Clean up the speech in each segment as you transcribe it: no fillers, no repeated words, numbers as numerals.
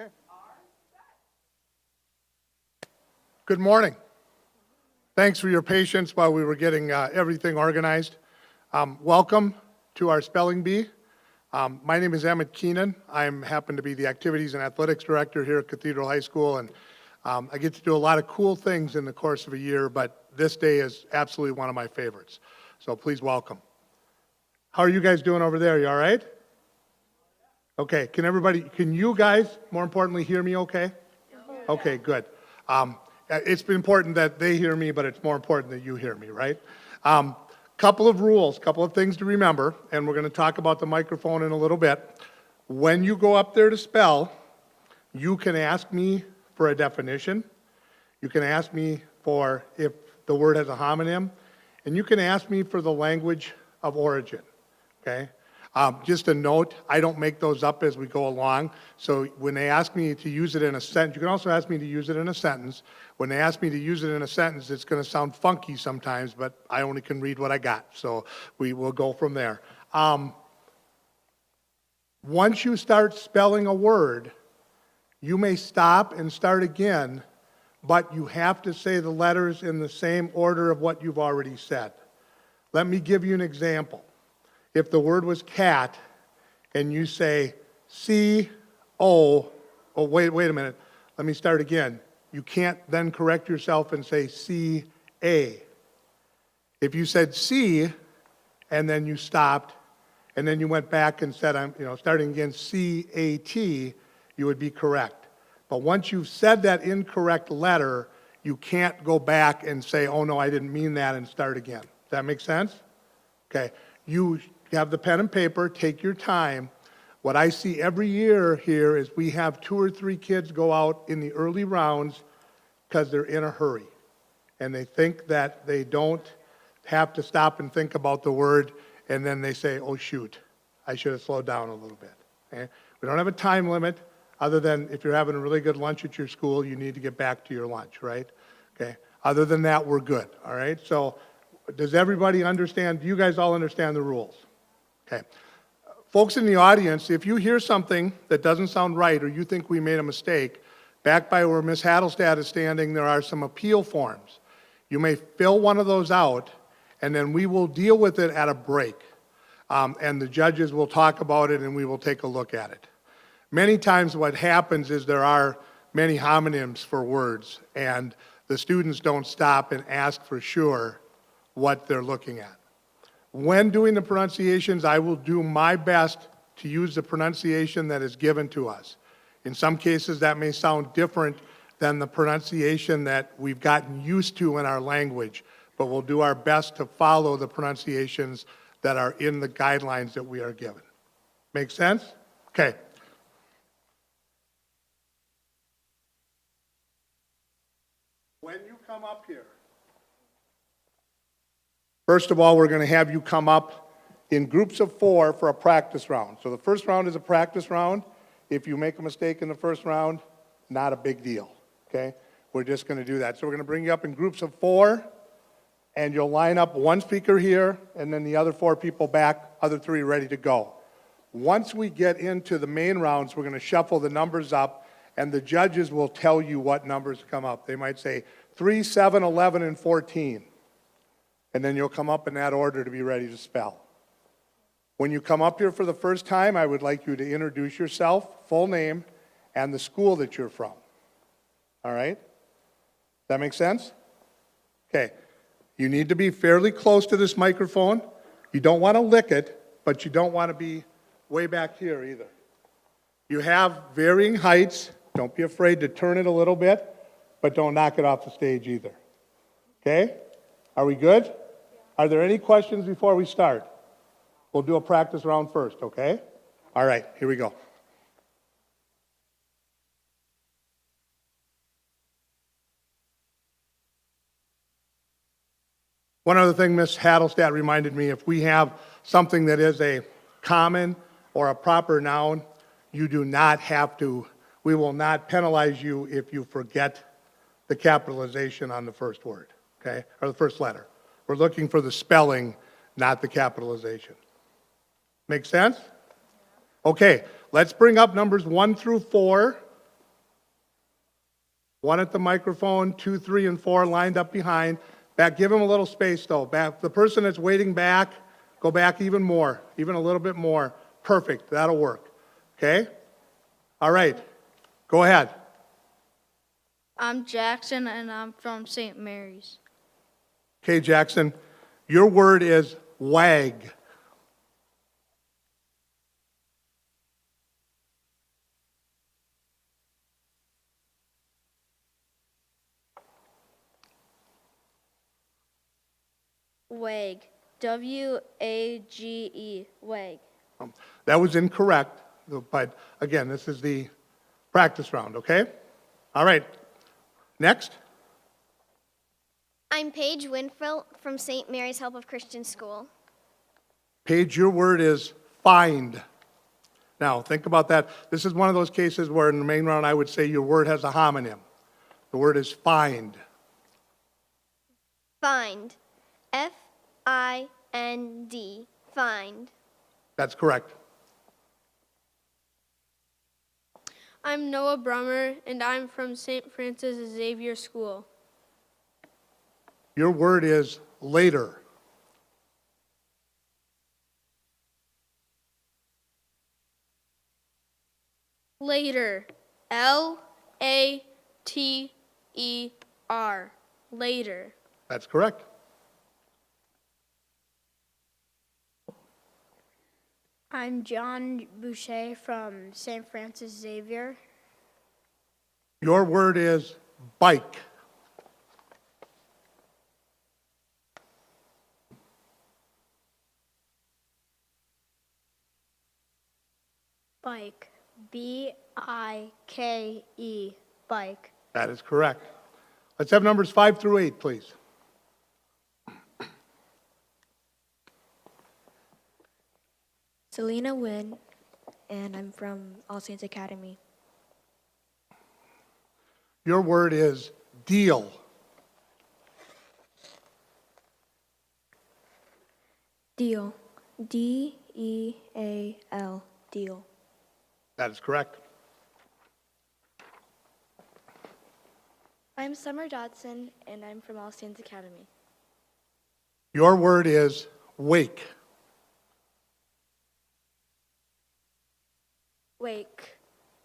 Okay. Good morning. Thanks for your patience while we were getting everything organized. Welcome to our spelling bee. My name is Emmett Keenan. I happen to be the Activities and Athletics Director here at Cathedral High School, and I get to do a lot of cool things in the course of a year, but this day is absolutely one of my favorites. So please welcome. How are you guys doing over there? You all right? Okay, can you guys, more importantly, hear me okay? Okay, good. It's been important that they hear me, but it's more important that you hear me, right? Couple of rules, couple of things to remember, and we're going to talk about the microphone in a little bit. When you go up there to spell, you can ask me for a definition. You can ask me for if the word has a homonym, and you can ask me for the language of origin, okay? Just a note, I don't make those up as we go along. So when they ask me to use it in a sentence, you can also ask me to use it in a sentence. When they ask me to use it in a sentence, it's going to sound funky sometimes, but I only can read what I got. So we will go from there. Once you start spelling a word, you may stop and start again, but you have to say the letters in the same order of what you've already said. Let me give you an example. If the word was cat, and you say C-O, wait a minute, let me start again. You can't then correct yourself and say C-A. If you said C, and then you stopped, and then you went back and said, starting again, C-A-T, you would be correct. But once you've said that incorrect letter, you can't go back and say, oh no, I didn't mean that, and start again. Does that make sense? Okay. You have the pen and paper, take your time. What I see every year here is we have 2 or 3 kids go out in the early rounds because they're in a hurry. And they think that they don't have to stop and think about the word, and then they say, oh shoot, I should have slowed down a little bit. Okay? We don't have a time limit other than if you're having a really good lunch at your school, you need to get back to your lunch, right? Okay. Other than that, we're good, all right? So does everybody understand? Do you guys all understand the rules? Okay. Folks in the audience, if you hear something that doesn't sound right or you think we made a mistake, back by where Ms. Hadelstad is standing, there are some appeal forms. You may fill one of those out, and then we will deal with it at a break. And the judges will talk about it, and we will take a look at it. Many times what happens is there are many homonyms for words, and the students don't stop and ask for sure what they're looking at. When doing the pronunciations, I will do my best to use the pronunciation that is given to us. In some cases, that may sound different than the pronunciation that we've gotten used to in our language, but we'll do our best to follow the pronunciations that are in the guidelines that we are given. Make sense? Okay. When you come up here, first of all, we're going to have you come up in groups of 4 for a practice round. So the first round is a practice round. If you make a mistake in the first round, not a big deal, okay? We're just going to do that. So we're going to bring you up in groups of 4, and you'll line up one speaker here, and then the other 4 people back, other 3 ready to go. Once we get into the main rounds, we're going to shuffle the numbers up, and the judges will tell you what numbers come up. They might say 3, 7, 11, and 14. And then you'll come up in that order to be ready to spell. When you come up here for the first time, I would like you to introduce yourself, full name, and the school that you're from. All right? That make sense? Okay. You need to be fairly close to this microphone. You don't want to lick it, but you don't want to be way back here either. You have varying heights. Don't be afraid to turn it a little bit, but don't knock it off the stage either. Okay? Are we good? Are there any questions before we start? We'll do a practice round first, okay? All right, here we go. One other thing Ms. Hadelstad reminded me, if we have something that is a common or a proper noun, you do not have to, we will not penalize you if you forget the capitalization on the first word, okay, or the first letter. We're looking for the spelling, not the capitalization. Make sense? Okay, let's bring up numbers 1 through 4. One at the microphone, 2, 3, and 4 lined up behind. Back, give them a little space though. Back, the person that's waiting back, go back even more, even a little bit more. Perfect, that'll work. Okay? All right, go ahead. I'm Jackson, and I'm from St. Mary's. Okay, Jackson, your word is wag. Wag. W-A-G-E. Wag. That was incorrect, but again, this is the practice round, okay? All right, next. I'm Paige Winfield from St. Mary's Help of Christian School. Paige, your word is find. Now, think about that. This is one of those cases where in the main round I would say your word has a homonym. The word is find. Find. F-I-N-D. Find. That's correct. I'm Noah Brummer, and I'm from St. Francis Xavier School. Your word is later. Later. L-A-T-E-R. Later. That's correct. I'm John Boucher from St. Francis Xavier. Your word is bike. Bike. B-I-K-E. Bike. That is correct. Let's have numbers 5 through 8, please. Selena Wynn, and I'm from All Saints Academy. Your word is deal. Deal. D-E-A-L. Deal. That is correct. I'm Summer Dodson, and I'm from All Saints Academy. Your word is wake. Wake.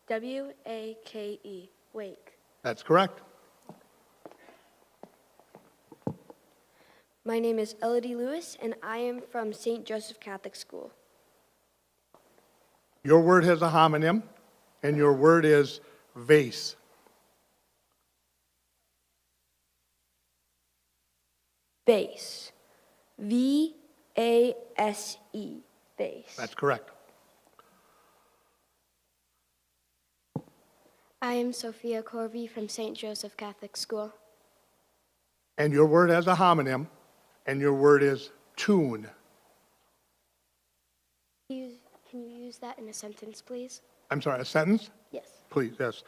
W-A-K-E. Wake. That's correct. My name is Elodie Lewis, and I am from St. Joseph Catholic School. Your word has a homonym, and your word is vase. Vase. V-A-S-E. Vase. That's correct. I am Sophia Corby from St. Joseph Catholic School. And your word has a homonym, and your word is tune. Can you use that in a sentence, please? I'm sorry, a sentence? Yes. Please, yes.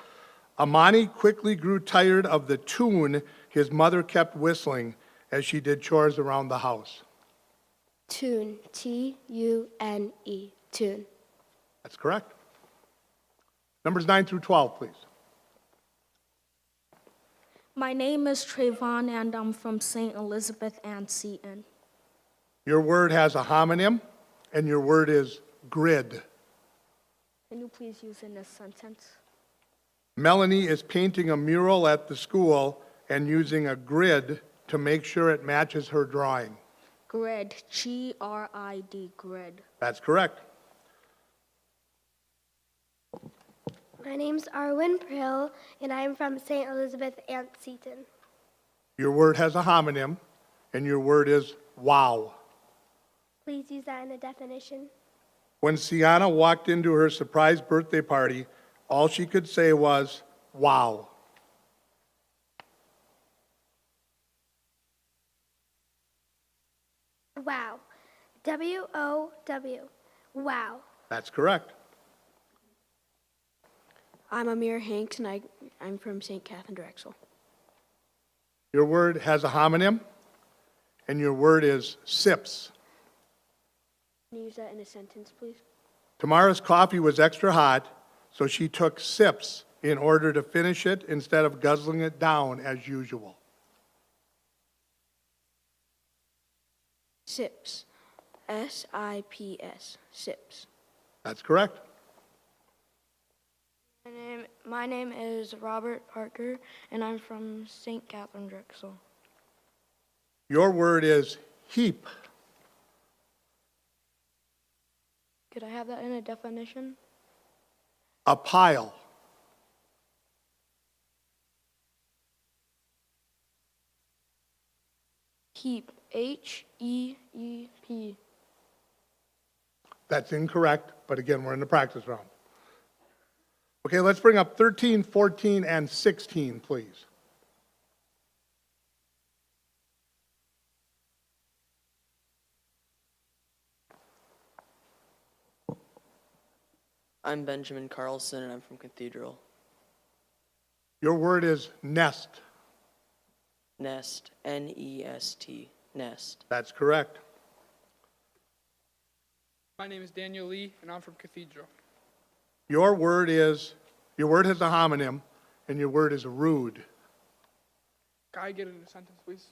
Amani quickly grew tired of the tune his mother kept whistling as she did chores around the house. Tune. T-U-N-E. Tune. That's correct. Numbers 9 through 12, please. My name is Trayvon, and I'm from St. Elizabeth Ann Seton. Your word has a homonym, and your word is grid. Can you please use it in a sentence? Melanie is painting a mural at the school and using a grid to make sure it matches her drawing. Grid. G-R-I-D. Grid. That's correct. My name's Arwen Prill, and I'm from St. Elizabeth Ann Seton. Your word has a homonym, and your word is wow. Please use that in a definition. When Sienna walked into her surprise birthday party, all she could say was, wow. Wow. W-O-W. Wow. That's correct. I'm Amir Hanks, and I'm from St. Catherine Drexel. Your word has a homonym, and your word is sips. Can you use that in a sentence, please? Tamara's coffee was extra hot, so she took sips in order to finish it instead of guzzling it down as usual? Sips. S-I-P-S. Sips. That's correct. My name is Robert Parker, and I'm from St. Catherine Drexel. Your word is heap. Could I have that in a definition? A pile. Heap. H-E-E-P. That's incorrect, but again, we're in the practice round. Okay, let's bring up 13, 14, and 16, please. I'm Benjamin Carlson, and I'm from Cathedral. Your word is nest. Nest, N-E-S-T, nest. That's correct. My name is Daniel Lee, and I'm from Cathedral. Your word has a homonym, and your word is rude. Can I get in a sentence, please?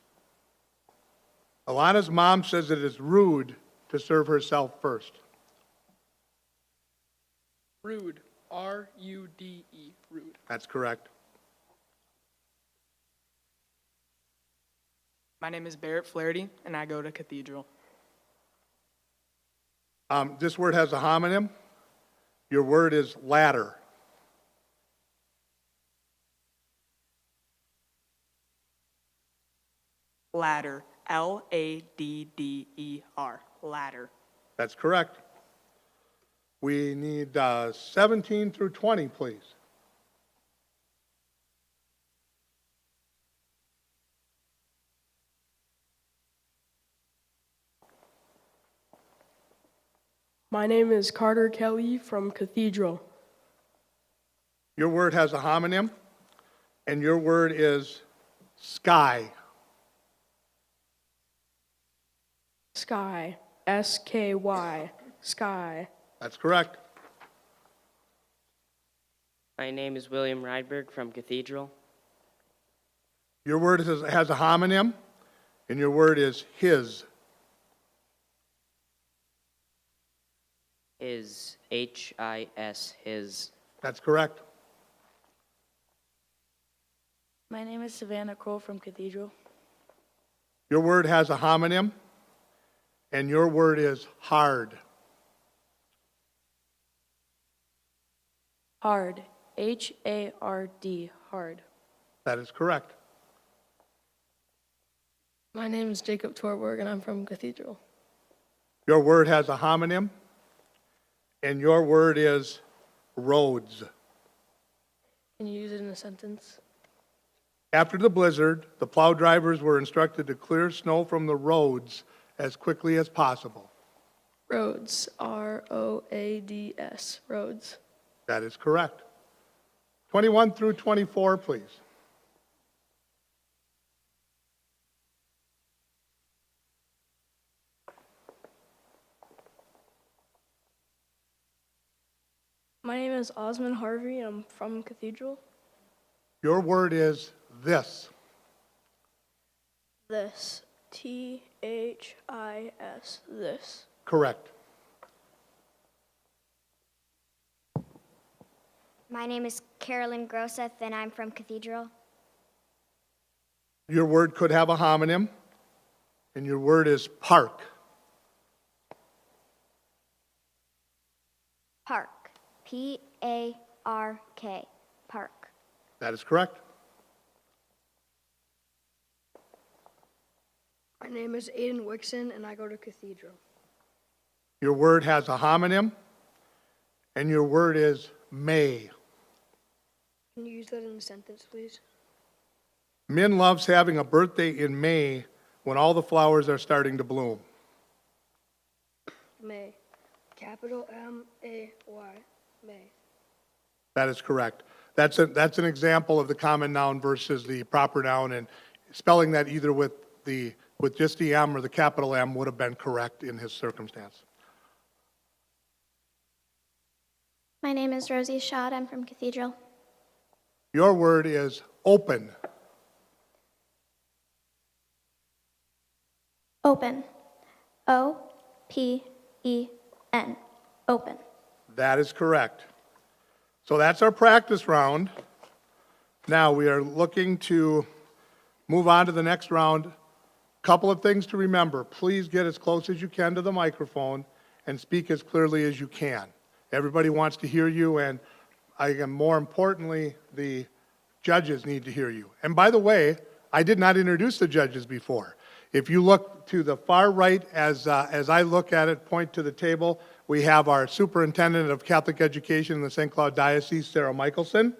Alana's mom says it is rude to serve herself first. Rude, R-U-D-E, rude. That's correct. My name is Barrett Flaherty, and I go to Cathedral. This word has a homonym. Your word is ladder. Ladder, L-A-D-D-E-R, ladder. That's correct. We need 17 through 20, please. My name is Carter Kelly from Cathedral. Your word has a homonym, and your word is sky. Sky, S-K-Y, sky. That's correct. My name is William Rydberg from Cathedral. Your word has a homonym, and your word is his. His, H-I-S, his. That's correct. My name is Savannah Kroll from Cathedral. Your word has a homonym, and your word is hard. Hard, H-A-R-D, hard. That is correct. My name is Jacob Torberg, and I'm from Cathedral. Your word has a homonym, and your word is roads. Can you use it in a sentence? After the blizzard, the plow drivers were instructed to clear snow from the roads as quickly as possible. Roads, R-O-A-D-S, roads. That is correct. 21 through 24, please. My name is Osmond Harvey, and I'm from Cathedral. Your word is this. This, T-H-I-S, this. Correct. My name is Carolyn Groseth, and I'm from Cathedral. Your word could have a homonym, and your word is park. Park, P-A-R-K, park. That is correct. My name is Aiden Wixon, and I go to Cathedral. Your word has a homonym, and your word is may. Can you use that in a sentence, please? Min loves having a birthday in May when all the flowers are starting to bloom. May, capital M-A-Y, May. That is correct. That's an example of the common noun versus the proper noun, and spelling that either with just the M or the capital M would have been correct in his circumstance. My name is Rosie Schott. I'm from Cathedral. Your word is open. Open. O-P-E-N. Open. That is correct. So that's our practice round. Now we are looking to move on to the next round. Couple of things to remember. Please get as close as you can to the microphone and speak as clearly as you can. Everybody wants to hear you, and more importantly, the judges need to hear you. And by the way, I did not introduce the judges before. If you look to the far right, as I look at it, point to the table, we have our Superintendent of Catholic Education in the St. Cloud Diocese, Sarah Michelson.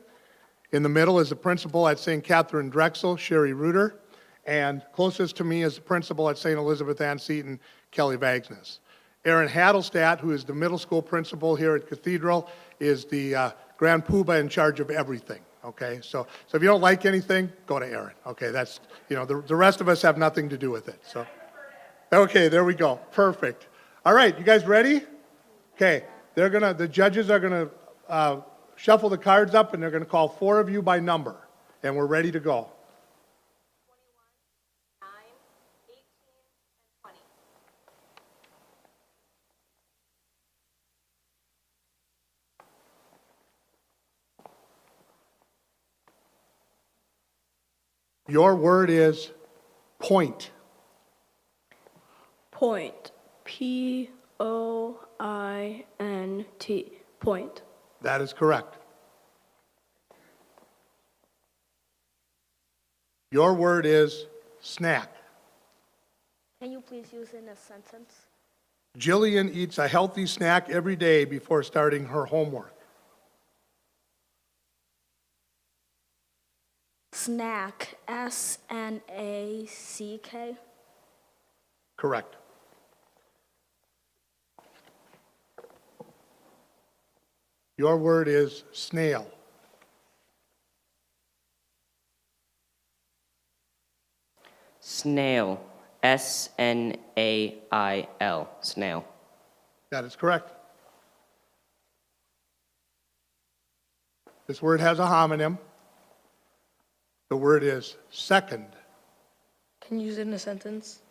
In the middle is the principal at St. Catherine Drexel, Sherry Reuter. And closest to me is the principal at St. Elizabeth Ann Seton, Kelly Vagsness. Aaron Hadelstadt, who is the middle school principal here at Cathedral, is the Grand Poobah in charge of everything, okay? So if you don't like anything, go to Aaron, okay? That's, the rest of us have nothing to do with it, so. Okay, there we go, perfect. All right, you guys ready? Okay, the judges are gonna shuffle the cards up, and they're gonna call 4 of you by number, and we're ready to go. Your word is point. Point. P-O-I-N-T. Point. That is correct. Your word is snack. Can you please use it in a sentence? Jillian eats a healthy snack every day before starting her homework. Snack. S-N-A-C-K. Correct. Your word is snail. Snail. S-N-A-I-L. Snail. That is correct. This word has a homonym. The word is second. Can you use it in a sentence?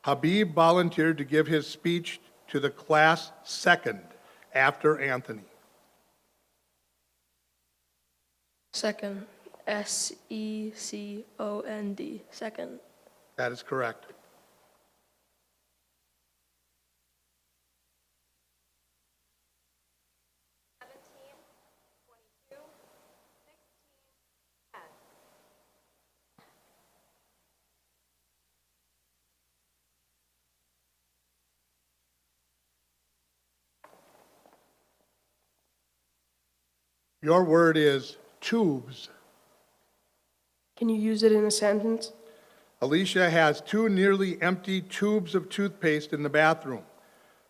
Habib volunteered to give his speech to the class second after Anthony. Second. S-E-C-O-N-D. Second. That is correct. Your word is tubes. Can you use it in a sentence? Alicia has 2 nearly empty tubes of toothpaste in the bathroom,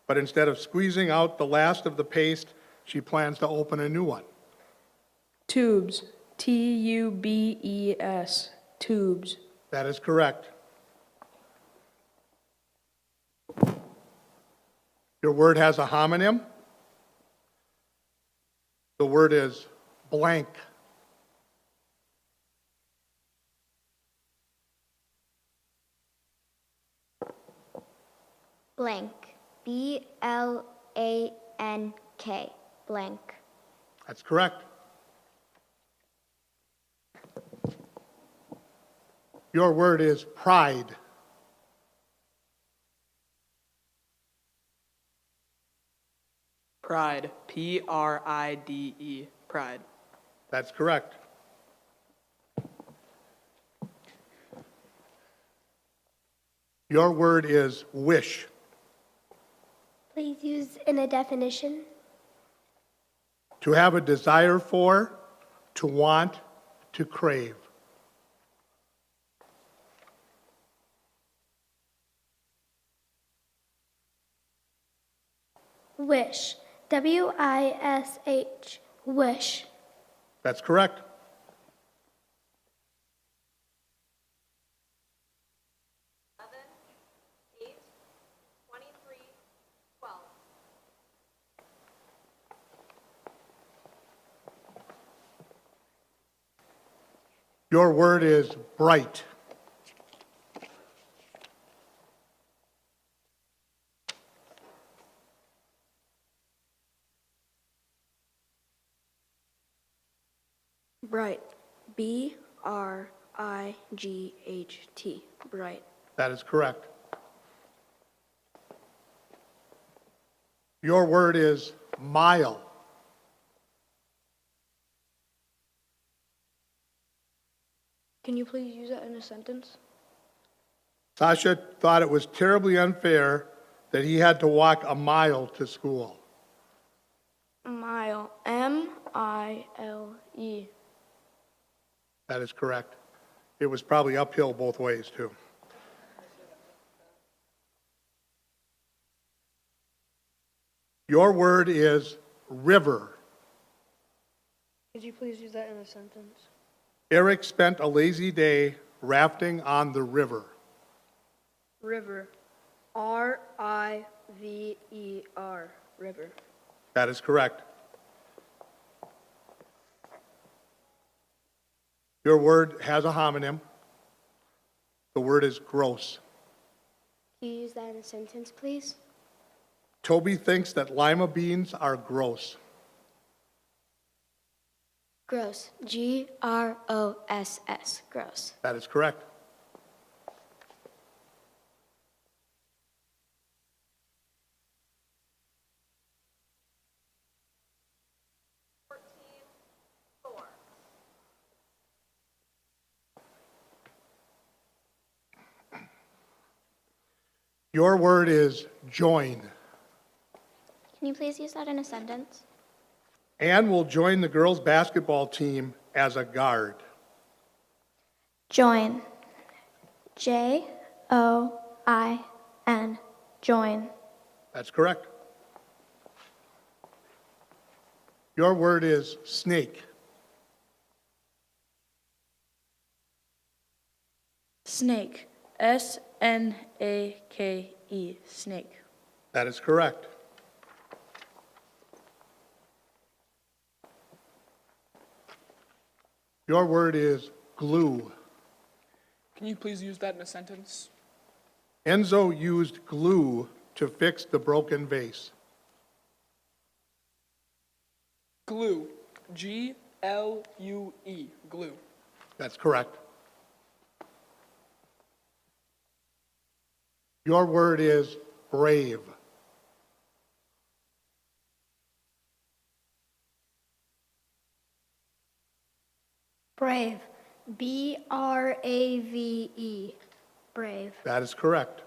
but instead of squeezing out the last of the paste, she plans to open a new one. Tubes. T-U-B-E-S. Tubes. That is correct. Your word has a homonym. The word is blank. Blank. B-L-A-N-K. Blank. That's correct. Your word is pride. Pride. P-R-I-D-E. Pride. That's correct. Your word is wish. Please use in a definition. To have a desire for, to want, to crave. Wish. W-I-S-H. Wish. That's correct. Your word is bright. Bright. B-R-I-G-H-T. Bright. That is correct. Your word is mile. Can you please use that in a sentence? Sasha thought it was terribly unfair that he had to walk a mile to school. Mile. M-I-L-E. That is correct. It was probably uphill both ways, too. Your word is river. Could you please use that in a sentence? Eric spent a lazy day rafting on the river. River. R-I-V-E-R. River. That is correct. Your word has a homonym. The word is gross. Can you use that in a sentence, please? Toby thinks that lima beans are gross. Gross. G-R-O-S-S. Gross. That is correct. Your word is join. Can you please use that in a sentence? Anne will join the girls' basketball team as a guard. Join. J-O-I-N. Join. That's correct. Your word is snake. Snake. S-N-A-K-E. Snake. That is correct. Your word is glue. Can you please use that in a sentence? Enzo used glue to fix the broken vase. Glue. G-L-U-E. Glue. That's correct. Your word is brave. Brave. B-R-A-V-E. Brave. That is correct.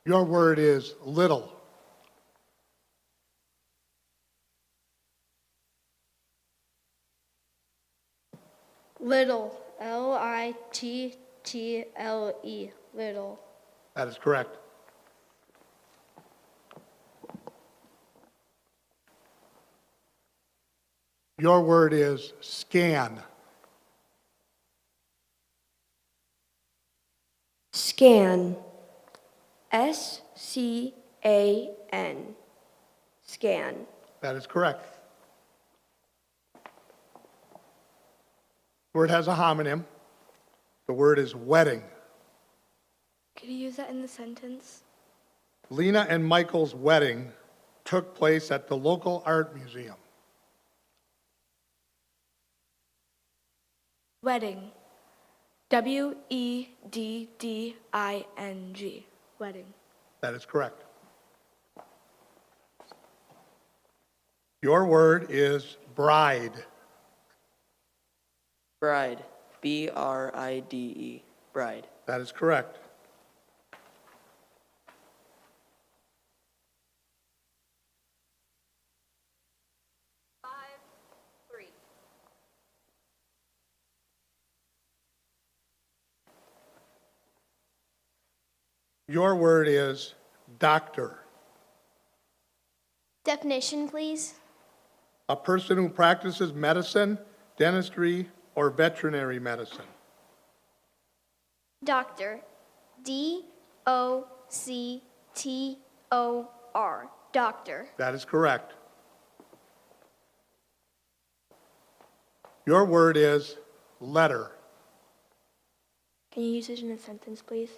Your word is little. Little. L-I-T-T-L-E. Little. That is correct. Your word is scan. Scan. S-C-A-N. Scan. That is correct. The word has a homonym. The word is wedding. Could you use that in the sentence? Lena and Michael's wedding took place at the local art museum. Wedding. W-E-D-D-I-N-G. Wedding. That is correct. Your word is bride. Bride. B-R-I-D-E. Bride. That is correct. Your word is doctor. Definition, please. A person who practices medicine, dentistry, or veterinary medicine? Doctor. D-O-C-T-O-R. Doctor. That is correct. Your word is letter. Can you use it in a sentence, please?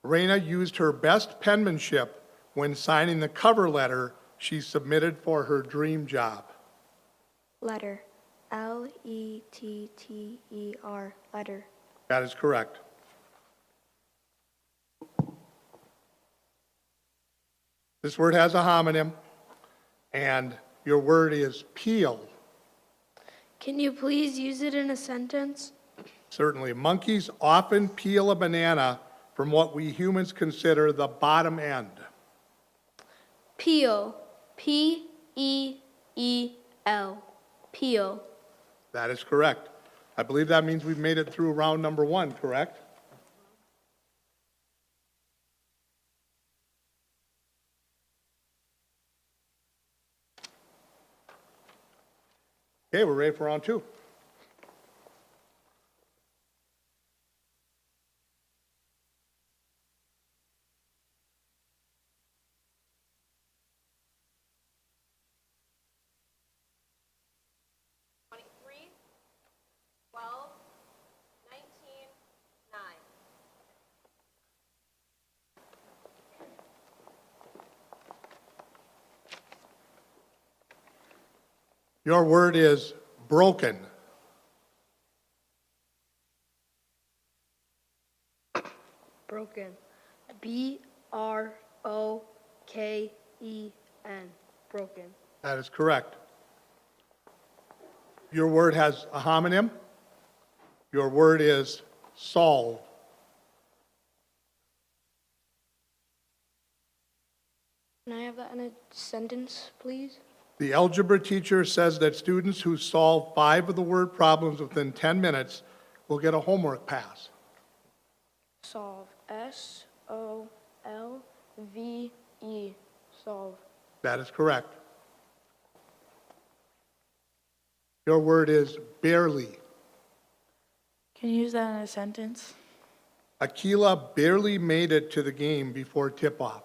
Raina used her best penmanship when signing the cover letter she submitted for her dream job. Letter. L-E-T-T-E-R. Letter. That is correct. This word has a homonym, and your word is peel. Can you please use it in a sentence? Certainly, monkeys often peel a banana from what we humans consider the bottom end. Peel. P-E-E-L. Peel. That is correct. I believe that means we've made it through round number 1, correct? Okay, we're ready for round 2. Your word is broken. Broken. B-R-O-K-E-N. Broken. That is correct. Your word has a homonym. Your word is solve. Can I have that in a sentence, please? The algebra teacher says that students who solve 5 of the word problems within 10 minutes will get a homework pass. Solve. S-O-L-V-E. Solve. That is correct. Your word is barely. Can you use that in a sentence? Akila barely made it to the game before tip-off.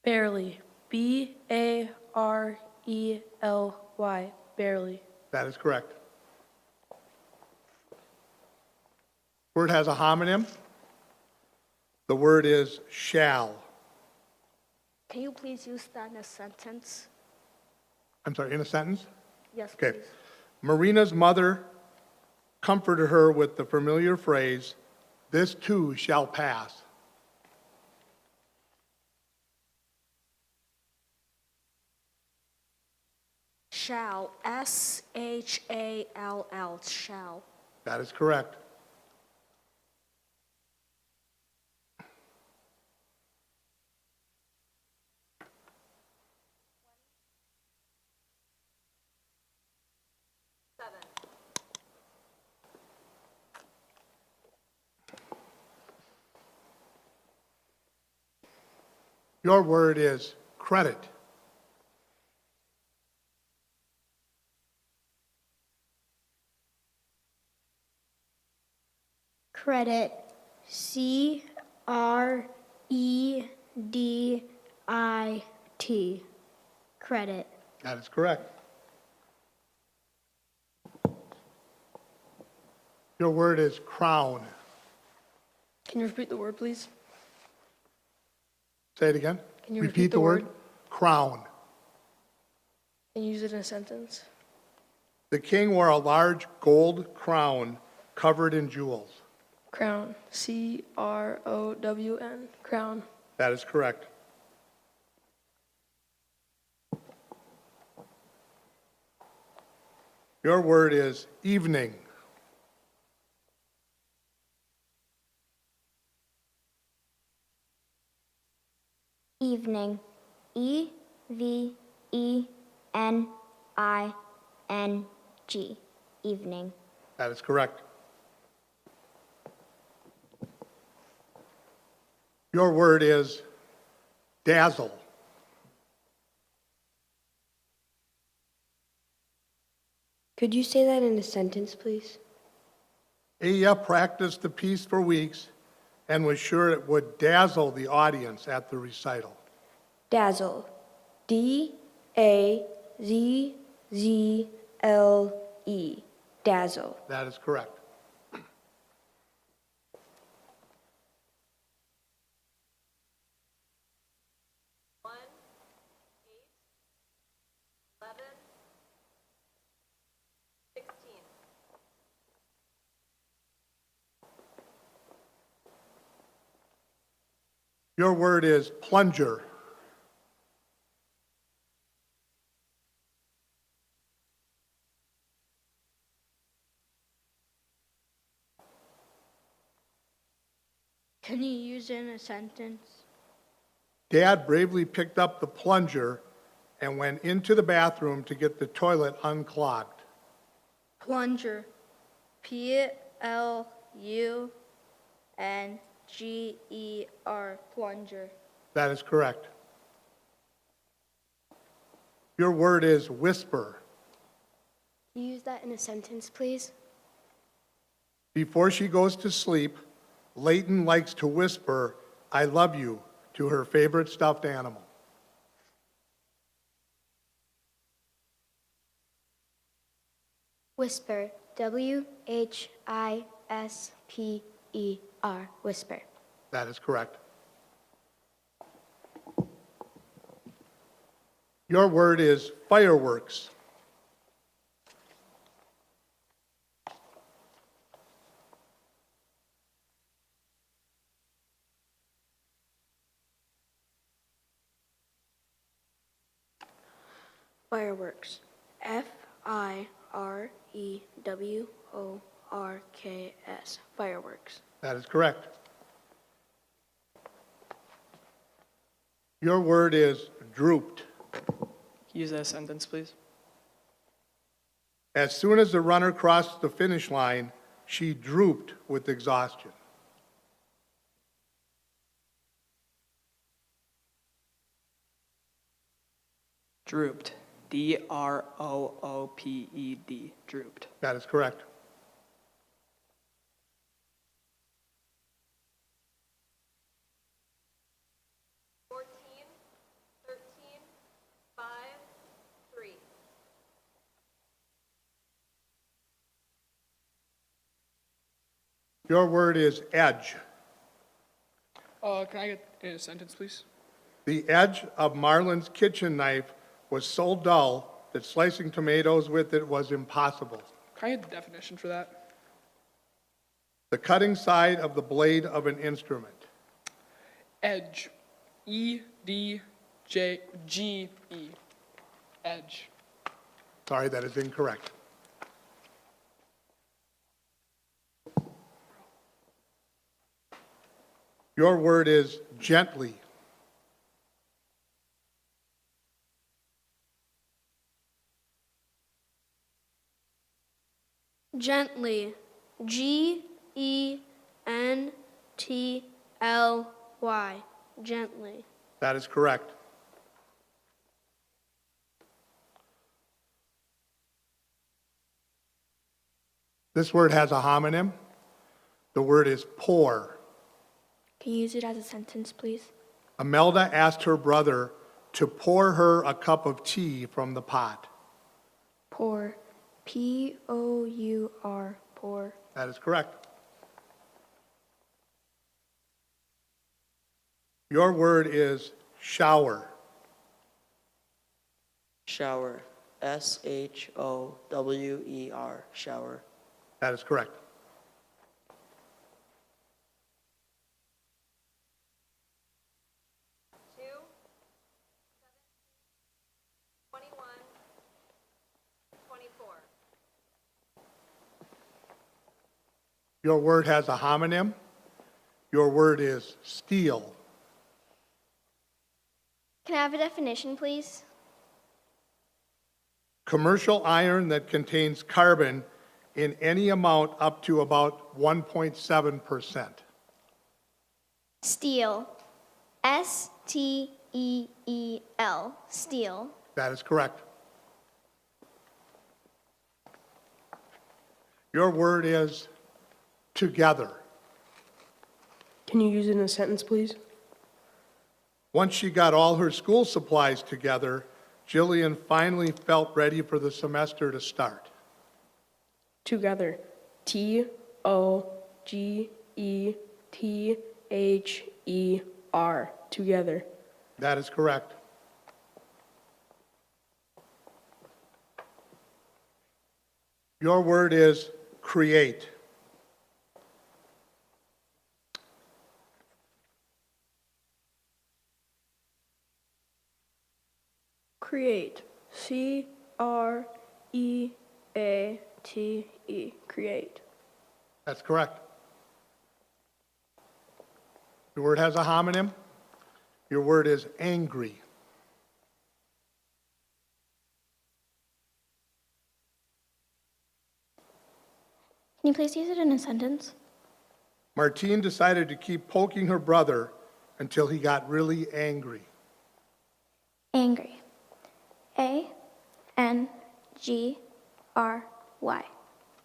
Barely. B-A-R-E-L-Y. Barely. That is correct. Word has a homonym. The word is shall. Can you please use that in a sentence? I'm sorry, in a sentence? Yes, Okay. please. Marina's mother comforted her with the familiar phrase, "This too shall pass." Shall. S-H-A-L-L. Shall. That is correct. Your word is credit. Credit. C-R-E-D-I-T. Credit. That is correct. Your word is crown. Can you repeat the word, please? Say it again. Can you repeat the word? Crown. Can you use it in a sentence? The king wore a large gold crown covered in jewels. Crown. C-R-O-W-N. Crown. That is correct. Your word is evening. Evening. E-V-E-N-I-N-G. Evening. That is correct. Your word is dazzle. Could you say that in a sentence, please? Aya practiced the piece for weeks and was sure it would dazzle the audience at the recital. Dazzle. D-A-Z-Z-L-E. Dazzle. That is correct. Your word is plunger. Can you use it in a sentence? Dad bravely picked up the plunger and went into the bathroom to get the toilet unclogged. Plunger. P-L-U-N-G-E-R. Plunger. That is correct. Your word is whisper. Can you use that in a sentence, please? Before she goes to sleep, Layton likes to whisper, "I love you," to her favorite stuffed animal. Whisper. W-H-I-S-P-E-R. Whisper. That is correct. Your word is fireworks. Fireworks. F-I-R-E-W-O-R-K-S. Fireworks. That is correct. Your word is drooped. Use that sentence, please. As soon as the runner crossed the finish line, she drooped with exhaustion. Drooped. D-R-O-O-P-E-D. Drooped. That is correct. Your word is edge. Can I get in a sentence, please? The edge of Marlon's kitchen knife was so dull that slicing tomatoes with it was impossible. Can I get the definition for that? The cutting side of the blade of an instrument. Edge. E-D-J-G-E. Edge. Sorry, that is incorrect. Your word is gently. Gently. G-E-N-T-L-Y. Gently. That is correct. This word has a homonym. The word is pour. Can you use it as a sentence, please? Imelda asked her brother to pour her a cup of tea from the pot. Pour. P-O-U-R. Pour. That is correct. Your word is shower. Shower. S-H-O-W-E-R. Shower. That is correct. Your word has a homonym. Your word is steel. Can I have a definition, please? Commercial iron that contains carbon in any amount up to about 1.7%. Steel. S-T-E-E-L. Steel. That is correct. Your word is together. Can you use it in a sentence, please? Once she got all her school supplies together, Jillian finally felt ready for the semester to start. Together. T-O-G-E-T-H-E-R. Together. That is correct. Your word is create. Create. C-R-E-A-T-E. Create. That's correct. Your word has a homonym. Your word is angry. Can you please use it in a sentence? Martine decided to keep poking her brother until he got really angry. Angry. A-N-G-R-Y.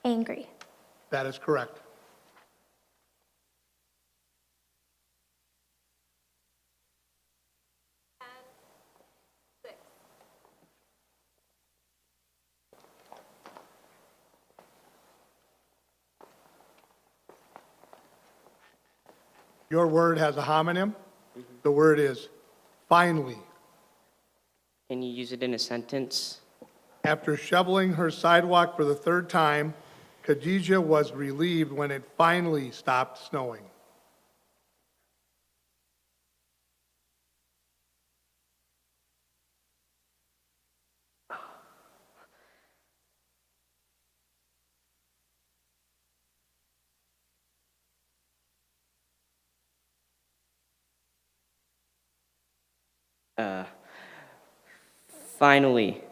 Angry. That is correct. Your word has a homonym. The word is finally. Can you use it in a sentence? After shoveling her sidewalk for the third time, Khadijah was relieved when it finally stopped snowing. Finally.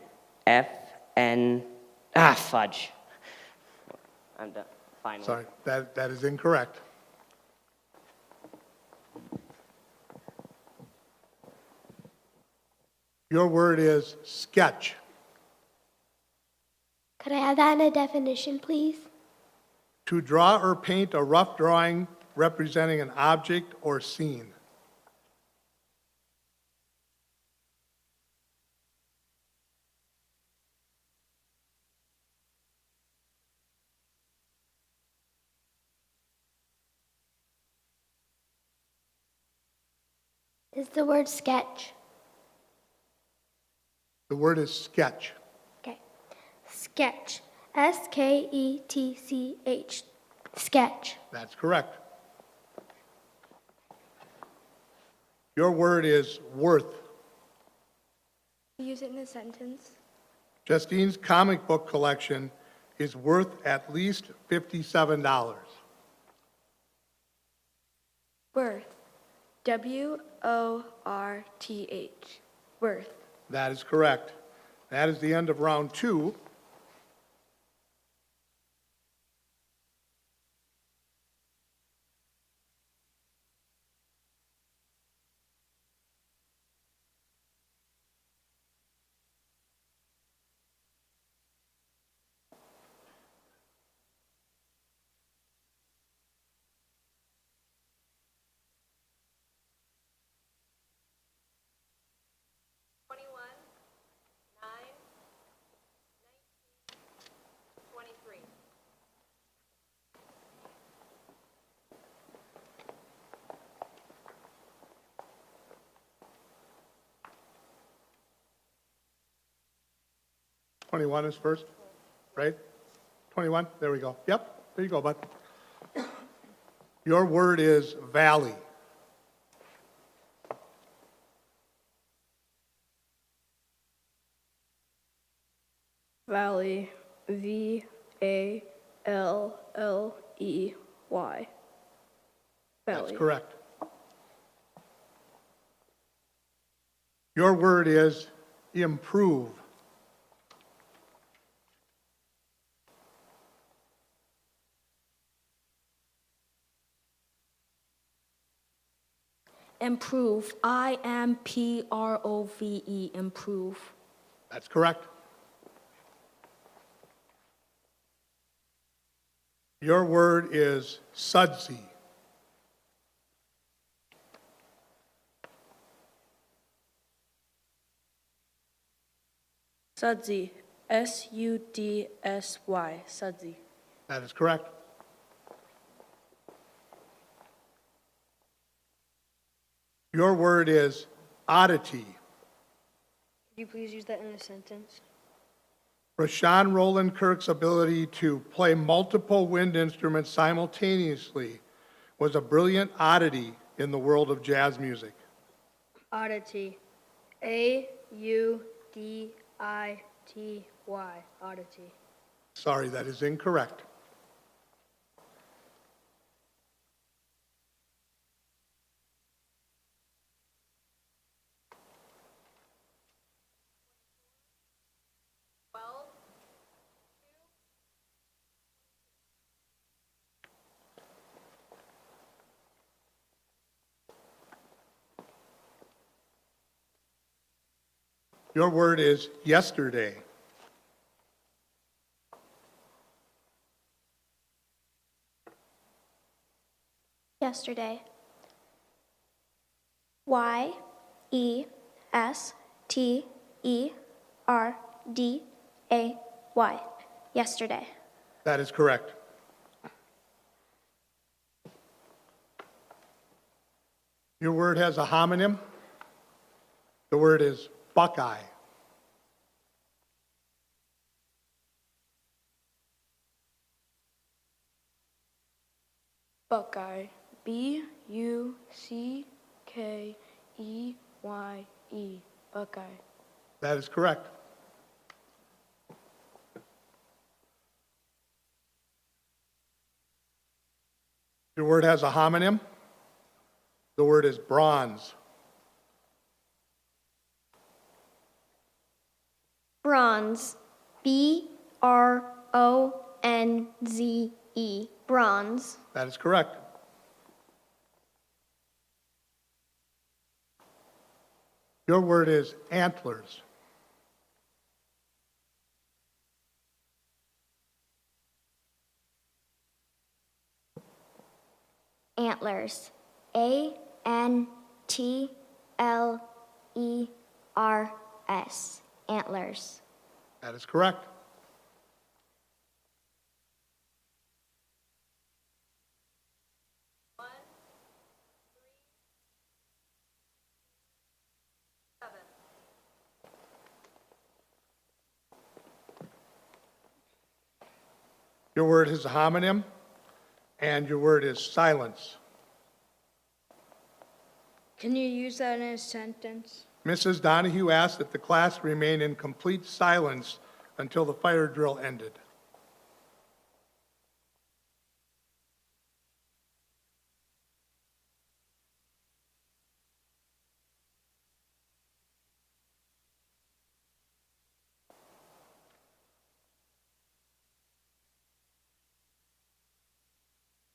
Fudge. I'm done. Finally. Sorry, that is incorrect. Your word is sketch. Could I have that in a definition, please? To draw or paint a rough drawing representing an object or scene. Is the word sketch? The word is sketch. Okay. Sketch. S-K-E-T-C-H. Sketch. That's correct. Your word is worth. Use it in a sentence. Justine's comic book collection is worth at least $57. Worth. W-O-R-T-H. Worth. That is correct. That is the end of round 2. '21 is first, right? 21, there we go. Yep, there you go, bud. Your word is valley. Valley. V-A-L-L-E-Y. Valley. That's correct. Your word is improve. Improve. I-M-P-R-O-V-E. Improve. That's correct. Your word is sudsy. Sudsy. S-U-D-S-Y. Sudsy. That is correct. Your word is oddity. Could you please use that in a sentence? Rashawn Roland Kirk's ability to play multiple wind instruments simultaneously was a brilliant oddity in the world of jazz music. Oddity. A-U-D-I-T-Y. Oddity. Sorry, that is incorrect. Your word is yesterday. Yesterday. Y-E-S-T-E-R-D-A-Y. Yesterday. That is correct. Your word has a homonym. The word is Buckeye. Buckeye. B-U-C-K-E-Y-E. Buckeye. That is correct. Your word has a homonym. The word is bronze. Bronze. B-R-O-N-Z-E. Bronze. That is correct. Your word is antlers. Antlers. A-N-T-L-E-R-S. Antlers. That is correct. Your word is a homonym, and your word is silence. Can you use that in a sentence? Mrs. Donahue asked that the class remain in complete silence until the fire drill ended.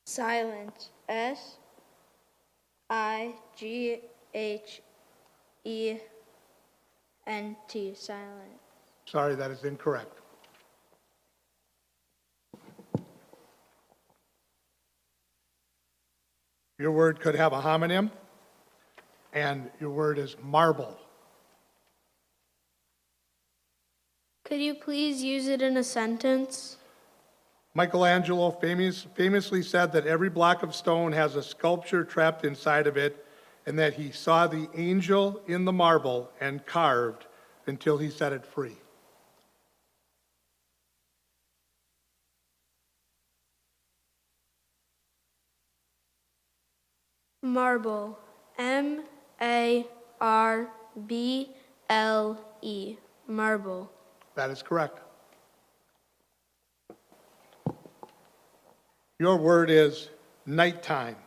Silence. S-I-G-H-E-N-T. Silent. Sorry, that is incorrect. Your word could have a homonym, and your word is marble. Could you please use it in a sentence? Michelangelo famously said that every block of stone has a sculpture trapped inside of it, and that he saw the angel in the marble and carved until he set it free. Marble. M-A-R-B-L-E. Marble. That is correct. Your word is nighttime.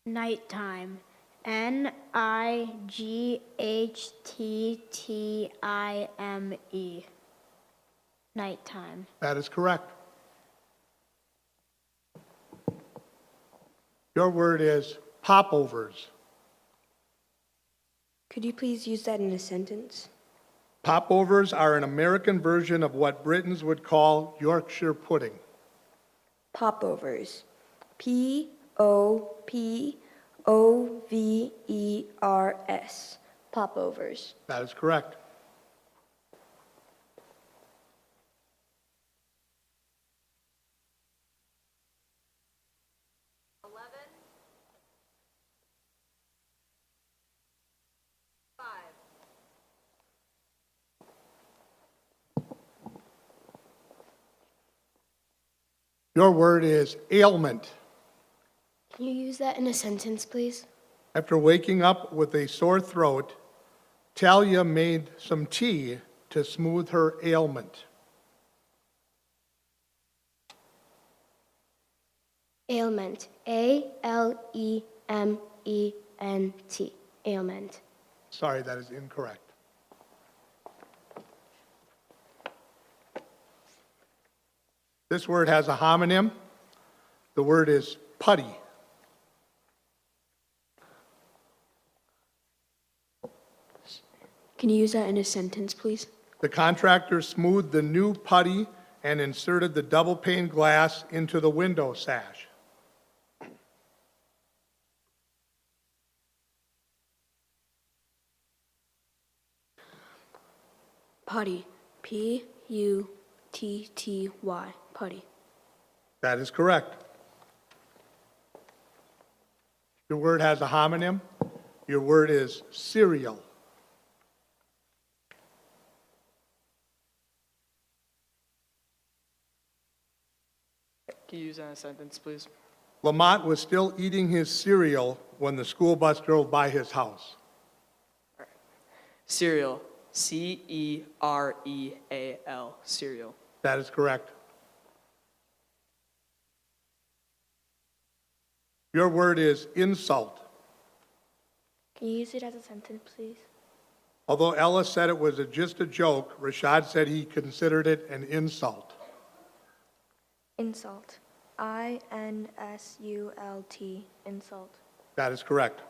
Nighttime. N-I-G-H-T-T-I-M-E. Nighttime. That is correct. Your word is popovers. Could you please use that in a sentence? Popovers are an American version of what Britons would call Yorkshire pudding. Popovers. Popovers. Popovers. That is correct. Your word is ailment. Can you use that in a sentence, please? After waking up with a sore throat, Talia made some tea to smooth her ailment. Ailment. A-L-E-M-E-N-T. Ailment. Sorry, that is incorrect. This word has a homonym. The word is putty. Can you use that in a sentence, please? The contractor smoothed the new putty and inserted the double pane glass into the window sash. Putty. P-U-T-T-Y. Putty. That is correct. Your word has a homonym. Your word is cereal. Can you use that in a sentence, please? Lamont was still eating his cereal when the school bus drove by his house. Cereal. C-E-R-E-A-L. Cereal. That is correct. Your word is insult. Can you use it as a sentence, please? Although Ella said it was just a joke, Rashad said he considered it an insult. Insult. I-N-S-U-L-T. Insult. That is correct.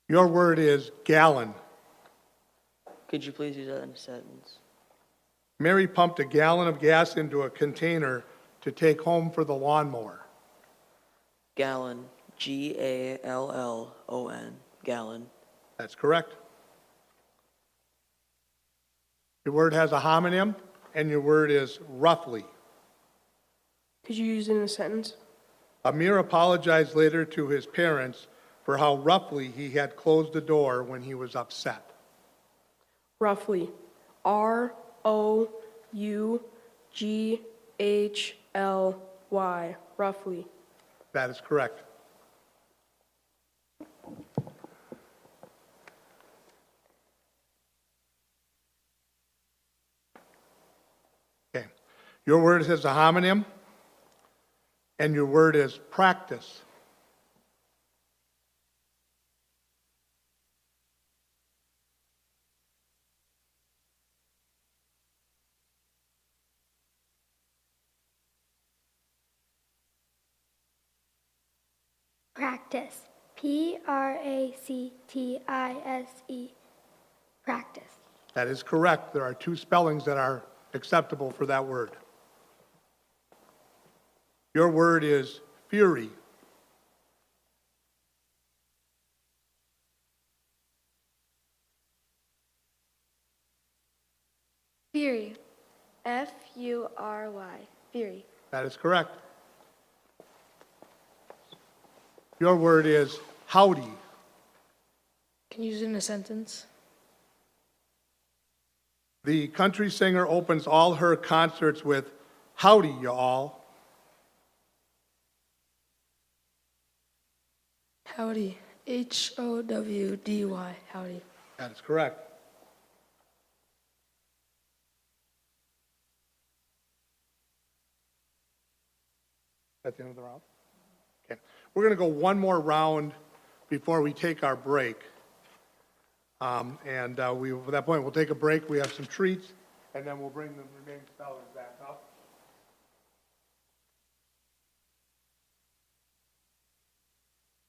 Your word is gallon. Could you please use that in a sentence? Mary pumped a gallon of gas into a container to take home for the lawnmower. Gallon. G-A-L-L-O-N. Gallon. That's correct. Your word has a homonym, and your word is roughly. Could you use it in a sentence? Amir apologized later to his parents for how roughly he had closed the door when he was upset. Roughly. R-O-U-G-H-L-Y. Roughly. That is correct. Okay. Your word has a homonym, and your word is practice. Practice. P-R-A-C-T-I-S-E. Practice. That is correct. There are two spellings that are acceptable for that word. Your word is fury. Fury. F-U-R-Y. Fury. That is correct. Your word is howdy. Can you use it in a sentence? The country singer opens all her concerts with howdy, y'all. Howdy. Howdy. Howdy. That is correct. At the end of the round? Okay. We're going to go one more round before we take our break. At that point, we'll take a break. We have some treats, and then we'll bring the remaining spellers back up.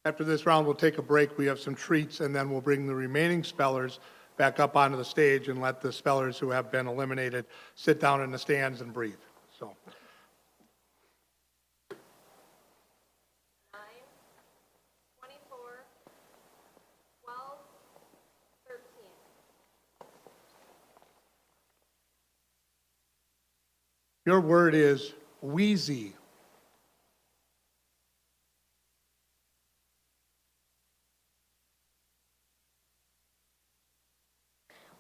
After this round, we'll take a break. We have some treats, and then we'll bring the remaining spellers back up onto the stage and let the spellers who have been eliminated sit down in the stands and breathe. So. 9, 24, 12, 13. Your word is wheezy.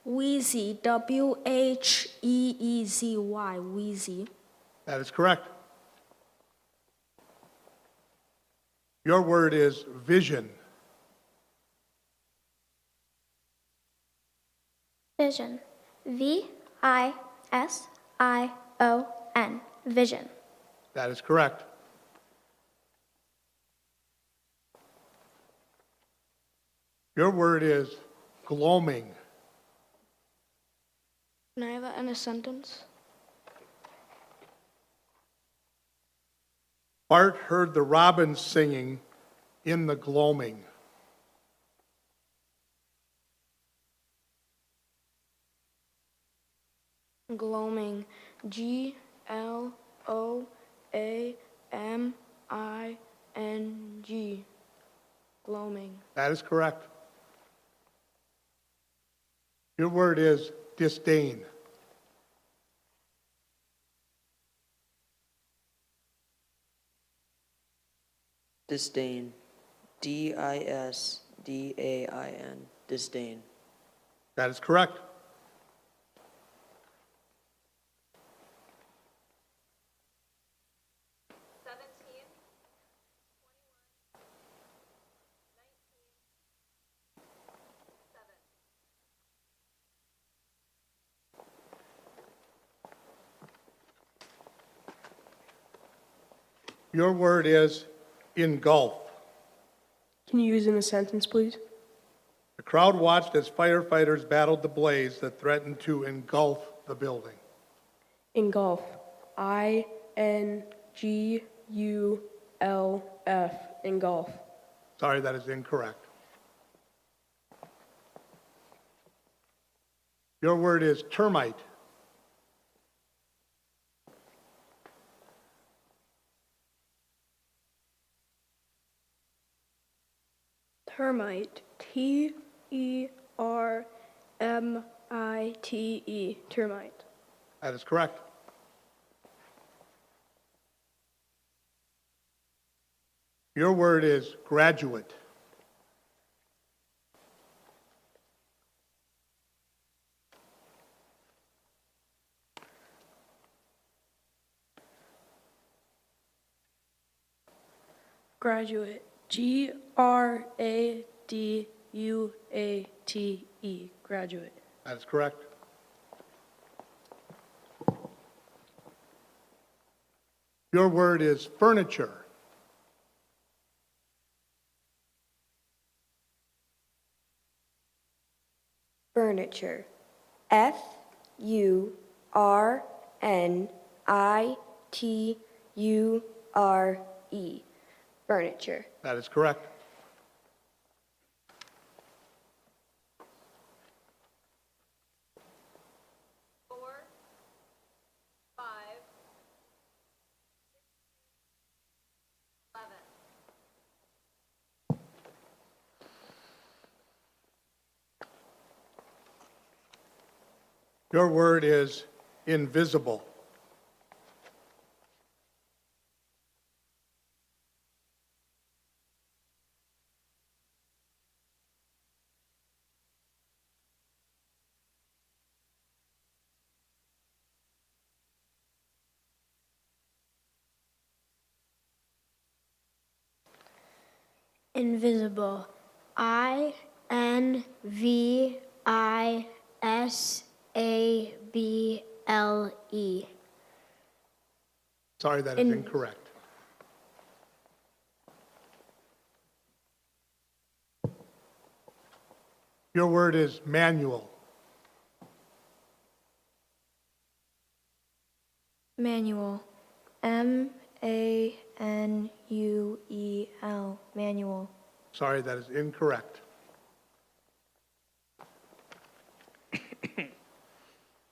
Wheezy, W-H-E-E-Z-Y, wheezy. That is correct. Your word is vision. Vision. V-I-S-I-O-N. Vision. That is correct. Your word is gloaming. Can I have that in a sentence? Bart heard the robins singing in the gloaming. Gloaming. G-L-O-A-M-I-N-G. Gloaming. That is correct. Your word is disdain. Disdain. D-I-S-D-A-I-N. Disdain. That is correct. Your word is engulf. Can you use it in a sentence, please? The crowd watched as firefighters battled the blaze that threatened to engulf the building. Engulf. I-N-G-U-L-F. Engulf. Sorry, that is incorrect. Your word is termite. Termite. T-E-R-M-I-T-E. Termite. That is correct. Your word is graduate. Graduate. G-R-A-D-U-A-T-E. Graduate. That is correct. Your word is furniture. Furniture. F-U-R-N-I-T-U-R-E. Furniture. That is correct. Your word is invisible. Invisible. INVISABLE. Sorry, that is incorrect. Your word is manual. Manual. MANUEL. Manual. Sorry, that is incorrect.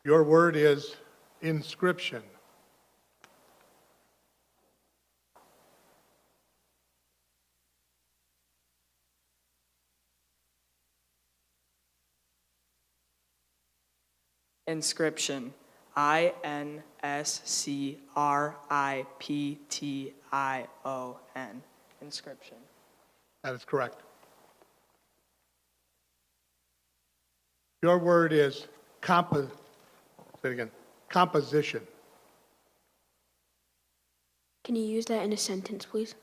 Your word is inscription. Inscription. INSCRIPTION. Inscription. That is correct. Your word is say it again, composition. Can you use that in a sentence, please?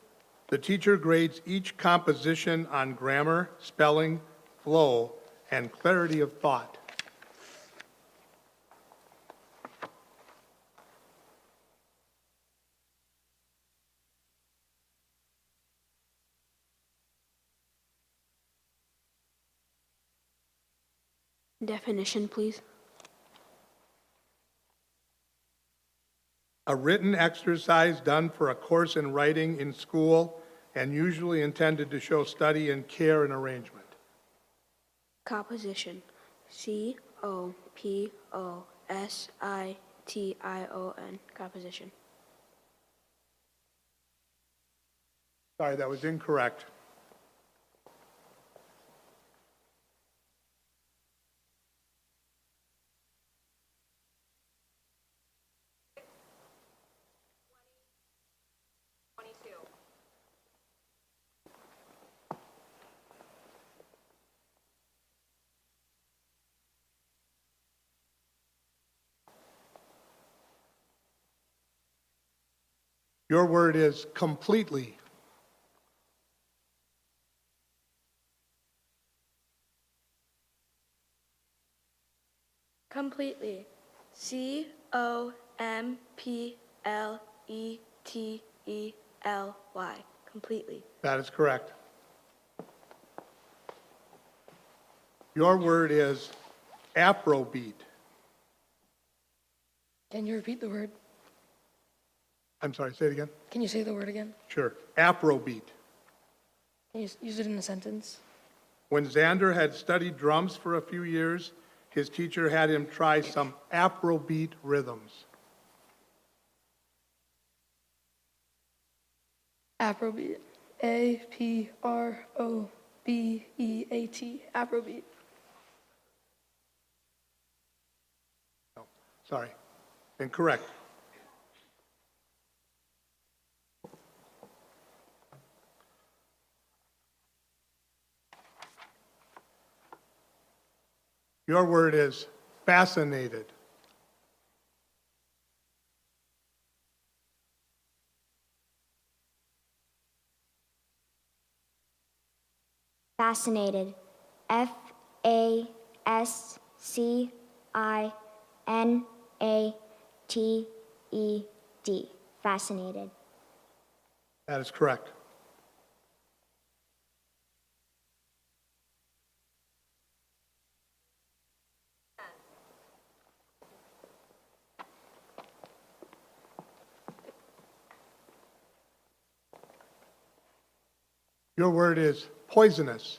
The teacher grades each composition on grammar, spelling, flow, and clarity of thought. Definition, please. A written exercise done for a course in writing in school and usually intended to show study and care and arrangement. Composition. COPOSITION. Composition. Sorry, that was incorrect. Your word is completely. Completely. COMPLETELY. Completely. That is correct. Your word is Afrobeat. Can you repeat the word? I'm sorry, say it again. Can you say the word again? Sure. Afrobeat. Can you use it in a sentence? When Xander had studied drums for a few years, his teacher had him try some Afrobeat rhythms. Afrobeat. APROBEAT. Afrobeat. No, sorry. Incorrect. Your word is fascinated. Fascinated. FASCINATED. Fascinated. That is correct. Your word is poisonous.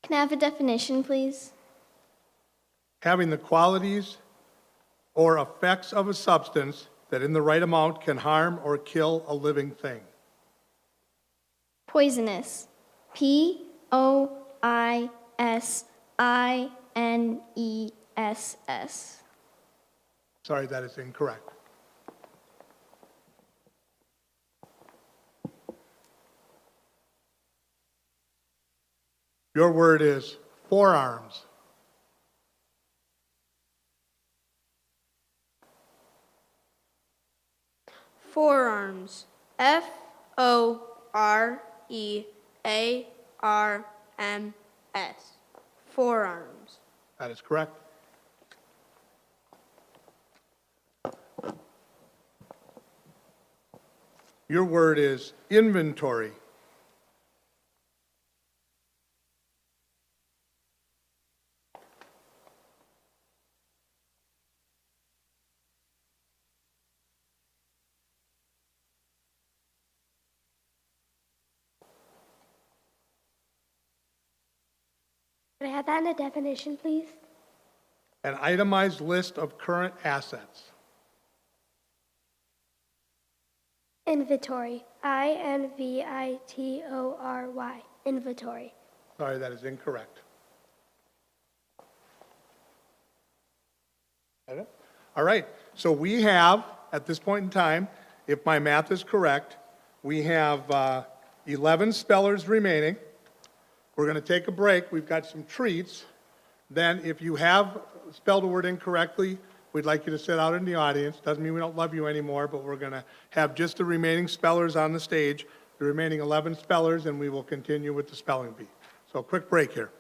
Can I have a definition, please? Having the qualities or effects of a substance that in the right amount can harm or kill a living thing. Poisonous. POISINESS. Sorry, that is incorrect. Your word is forearms. Forearms. Forearms. Forearms. That is correct. Your word is inventory. Could I have that in a definition, please? An itemized list of current assets. Inventory. Inventory. Inventory. Sorry, that is incorrect. Got it? All right, so we have, at this point in time, if my math is correct, we have 11 spellers remaining. We're going to take a break. We've got some treats. Then if you have spelled a word incorrectly, we'd like you to sit out in the audience. Doesn't mean we don't love you anymore, but we're going to have just the remaining spellers on the stage, the remaining 11 spellers, and we will continue with the spelling bee. So a quick break here.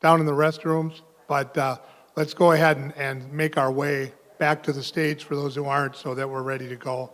down in the restrooms, but let's go ahead and make our way back to the stage for those who aren't so that we're ready to go.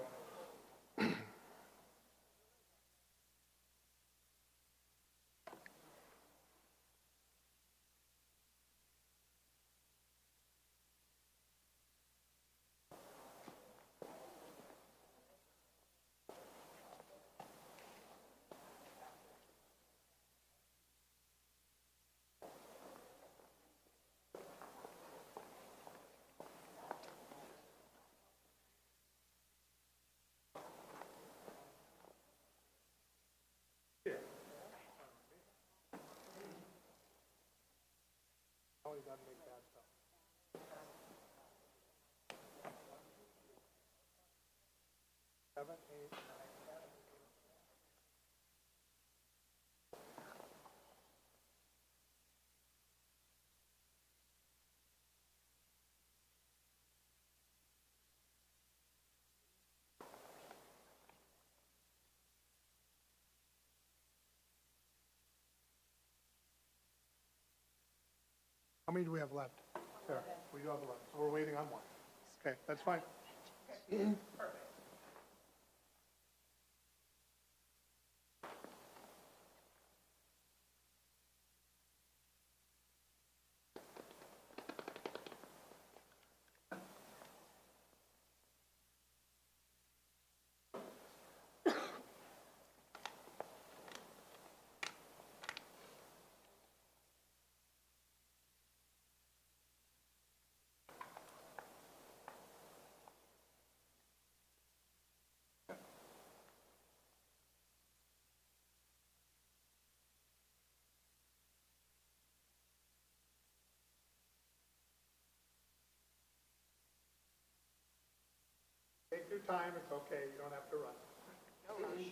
How many do we have left? Sarah, we do have 11, so we're waiting on one. Okay, that's fine. Take your time, it's okay, you don't have to run. No rush.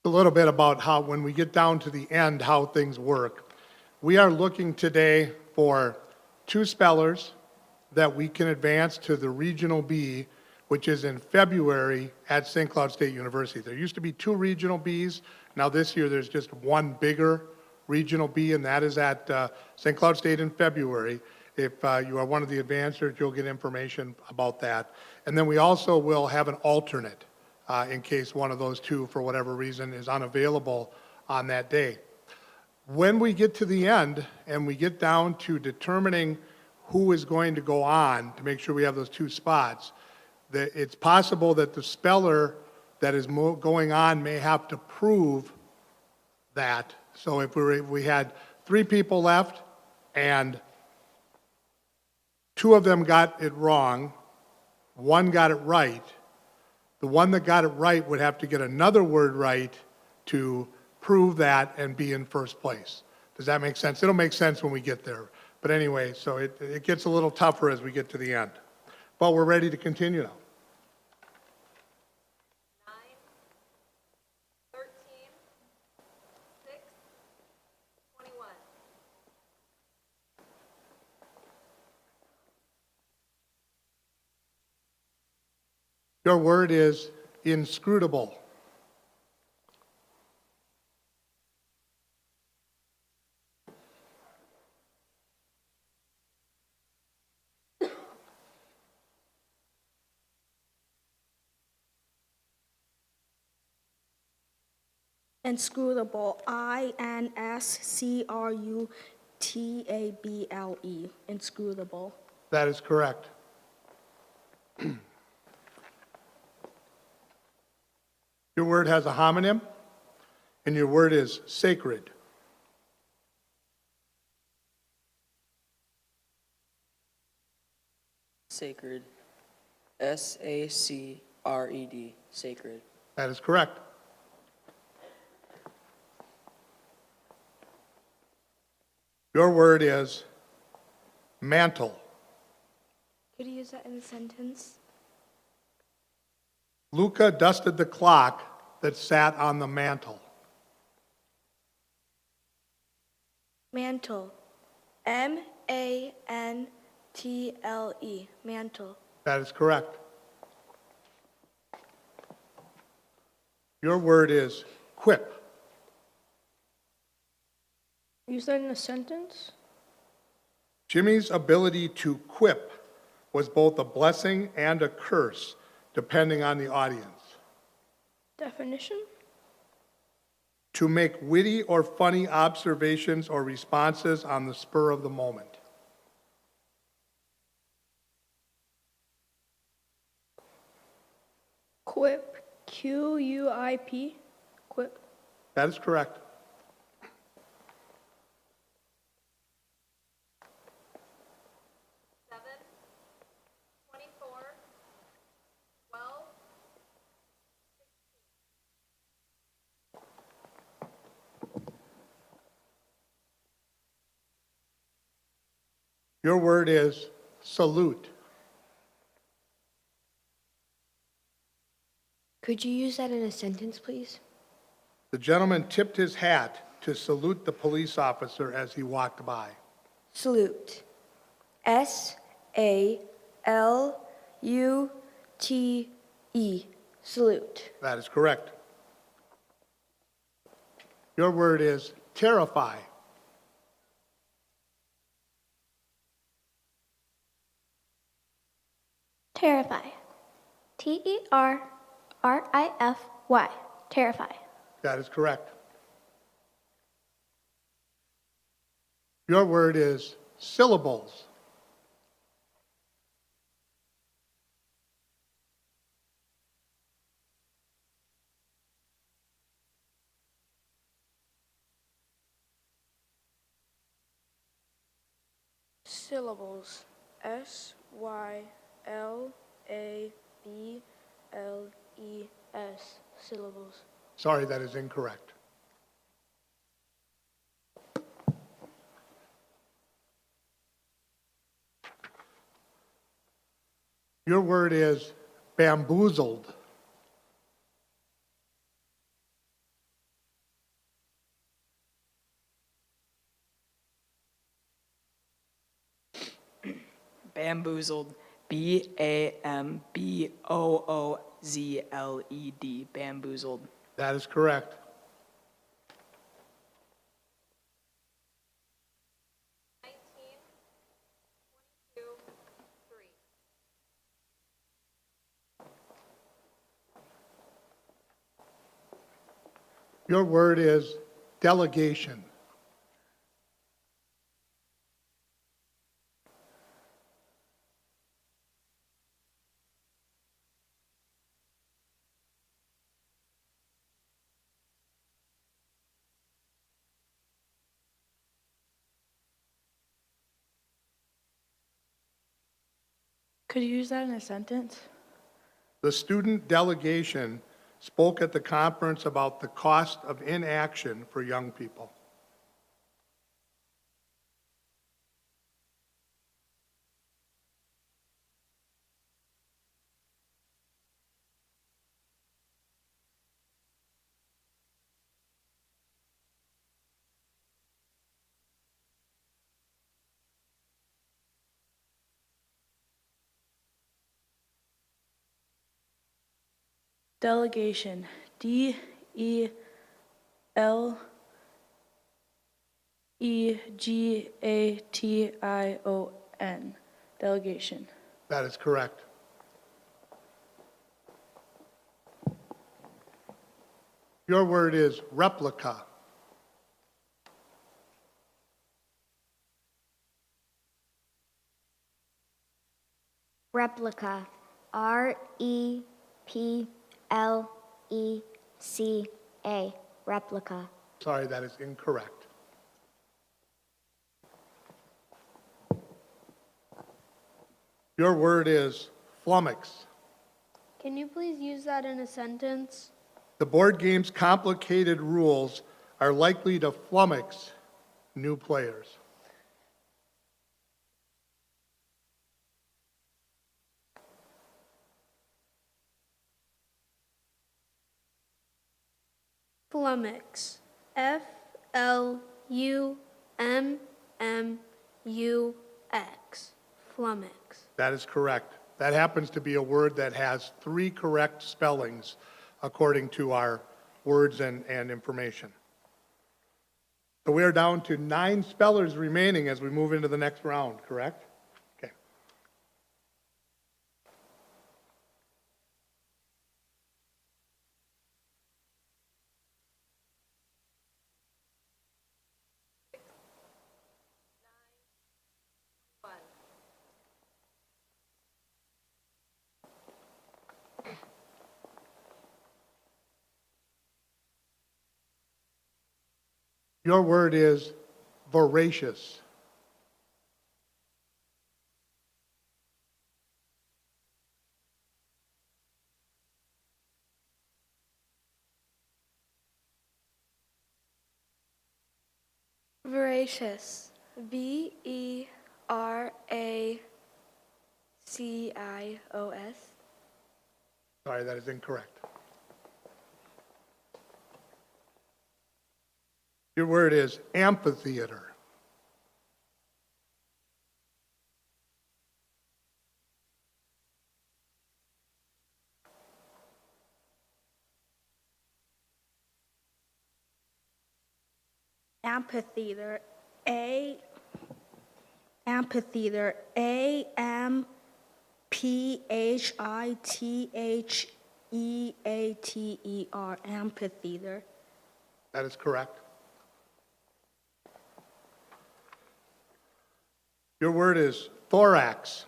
A little bit about how, when we get down to the end, how things work. We are looking today for 2 spellers that we can advance to the Regional B, which is in February at St. Cloud State University. There used to be 2 Regional Bs. Now this year there's just one bigger Regional B, and that is at St. Cloud State in February. If you are one of the advancers, you'll get information about that. And then we also will have an alternate in case one of those 2, for whatever reason, is unavailable on that day. When we get to the end and we get down to determining who is going to go on to make sure we have those 2 spots, it's possible that the speller that is going on may have to prove that. So if we had 3 people left and 2 of them got it wrong, 1 got it right, the one that got it right would have to get another word right to prove that and be in first place. Does that make sense? It'll make sense when we get there. But anyway, so it gets a little tougher as we get to the end. But we're ready to continue now. 9, 13, 6, 21. Your word is inscrutable. Inscrutable. INSCRUTABLE. Inscrutable. That is correct. Your word has a homonym, and your word is sacred. Sacred. S-A-C-R-E-D. Sacred. That is correct. Your word is mantle. Could you use that in a sentence? Luca dusted the clock that sat on the mantle. Mantle. M-A-N-T-L-E. Mantle. That is correct. Your word is quip. Use that in a sentence. Jimmy's ability to quip was both a blessing and a curse, depending on the audience. Definition. To make witty or funny observations or responses on the spur of the moment. Quip. Q-U-I-P. Quip. That is correct. Seven, 24, 12, Your word is salute. Could you use that in a sentence, please? The gentleman tipped his hat to salute the police officer as he walked by. Salute. S-A-L-U-T-E. Salute. That is correct. Your word is terrify. Terrify. T-E-R-R-I-F-Y. Terrify. That is correct. Your word is syllables. Syllables. S-Y-L-A-B-L-E-S. Syllables. Sorry, that is incorrect. Your word is bamboozled. Bamboozled. B-A-M-B-O-O-Z-L-E-D. Bamboozled. That is correct. Your word is delegation. Could you use that in a sentence? The student delegation spoke at the conference about the cost of inaction for young people. Delegation. D-E-L-E-G-A-T-I-O-N. Delegation. That is correct. Your word is replica. Replica. R-E-P-L-E-C-A. Replica. Sorry, that is incorrect. Your word is flummox. Can you please use that in a sentence? The board game's complicated rules are likely to flummox new players. Flummox. F-L-U-M-M-U-X. Flummox. That is correct. That happens to be a word that has 3 correct spellings according to our words and information. So we are down to 9 spellers remaining as we move into the next round, correct? Okay. Your word is voracious. Voracious. VERACIOS. Sorry, that is incorrect. Your word is amphitheater. Amphitheater. Amphitheater. AMPHITHEATER. Amphitheater. That is correct. Your word is thorax.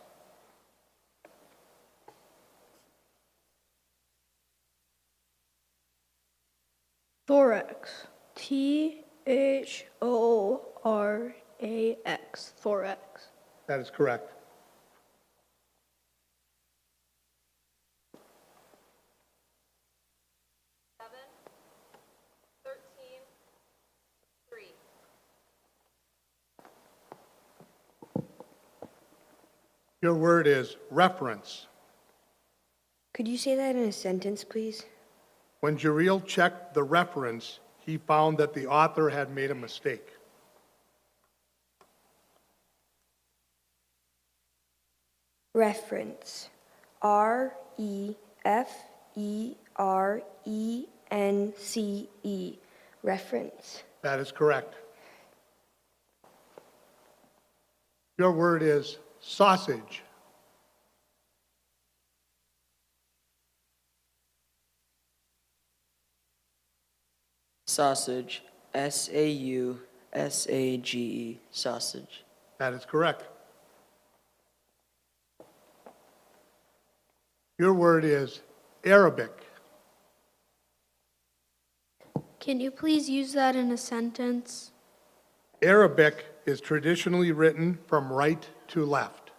Thorax. THORAX. Thorax. That is correct. Your word is reference. Could you say that in a sentence, please? When Jeriel checked the reference, he found that the author had made a mistake. Reference. REFERENCE. Reference. That is correct. Your word is sausage. Sausage. SAUSAGE. Sausage. That is correct. Your word is Arabic. Can you please use that in a sentence? Arabic is traditionally written from right to left.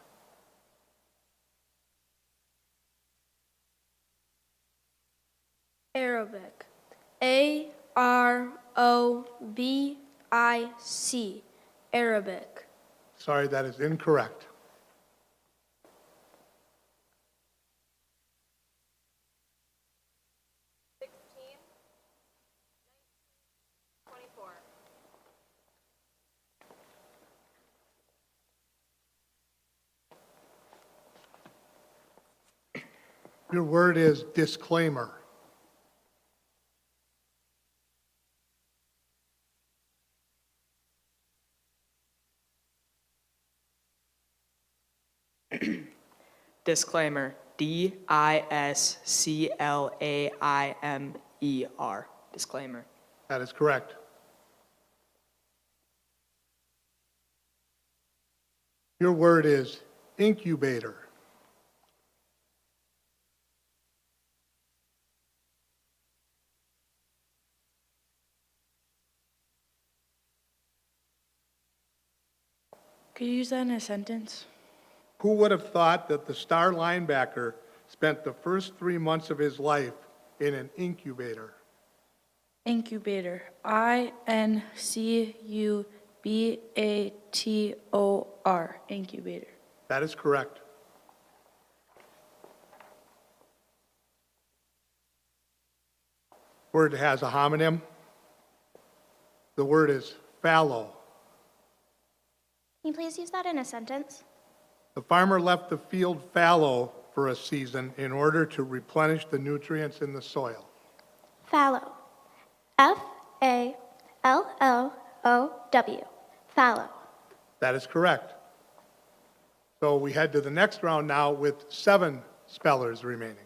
Arabic. AROBIC. Arabic. Sorry, that is incorrect. Your word is disclaimer. Disclaimer. DISCLAIMER. Disclaimer. That is correct. Your word is incubator. Could you use that in a sentence? Who would have thought that the star linebacker spent the first 3 months of his life in an incubator? Incubator. INCUBATOR. Incubator. That is correct. Word has a homonym. The word is fallow. Can you please use that in a sentence? The farmer left the field fallow for a season in order to replenish the nutrients in the soil. Fallow. F-A-L-L-O-W. Fallow. That is correct. So we head to the next round now with 7 spellers remaining.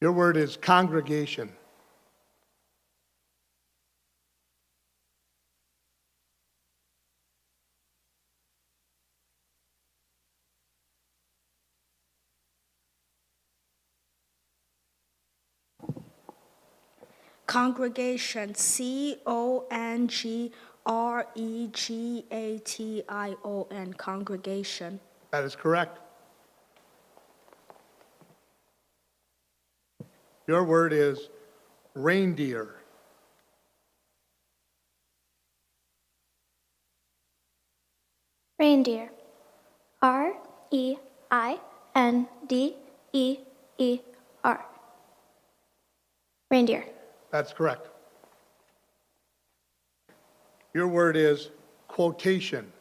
Your word is congregation. Congregation, Congregation, congregation. That is correct. Your word is reindeer. Reindeer. R-E-I-N-D-E-E-R. Reindeer. That's correct. Your word is quotation.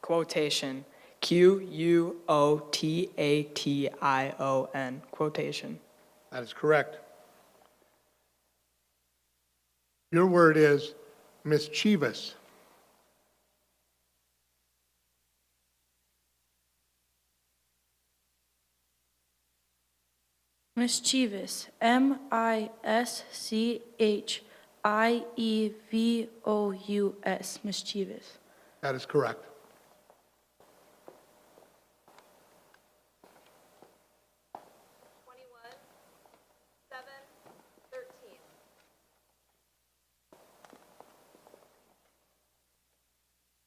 Quotation. Quotation. Quotation. That is correct. Your word is mischievous. Mischievous. M-I-S-C-H-I-E-V-O-U-S. Mischievous. That is correct.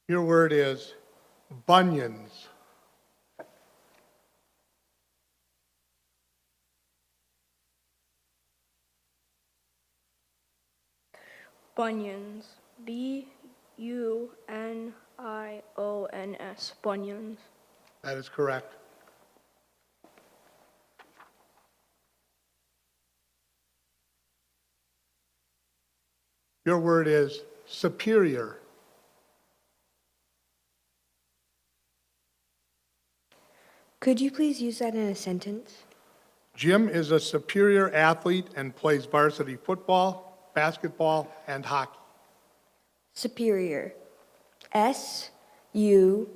Your word is bunions. Bunions. B-U-N-I-O-N-S. Bunions. That is correct. Your word is superior. Could you please use that in a sentence? Jim is a superior athlete and plays varsity football, basketball, and hockey. Superior. S-U-P-E-R-I-O-R.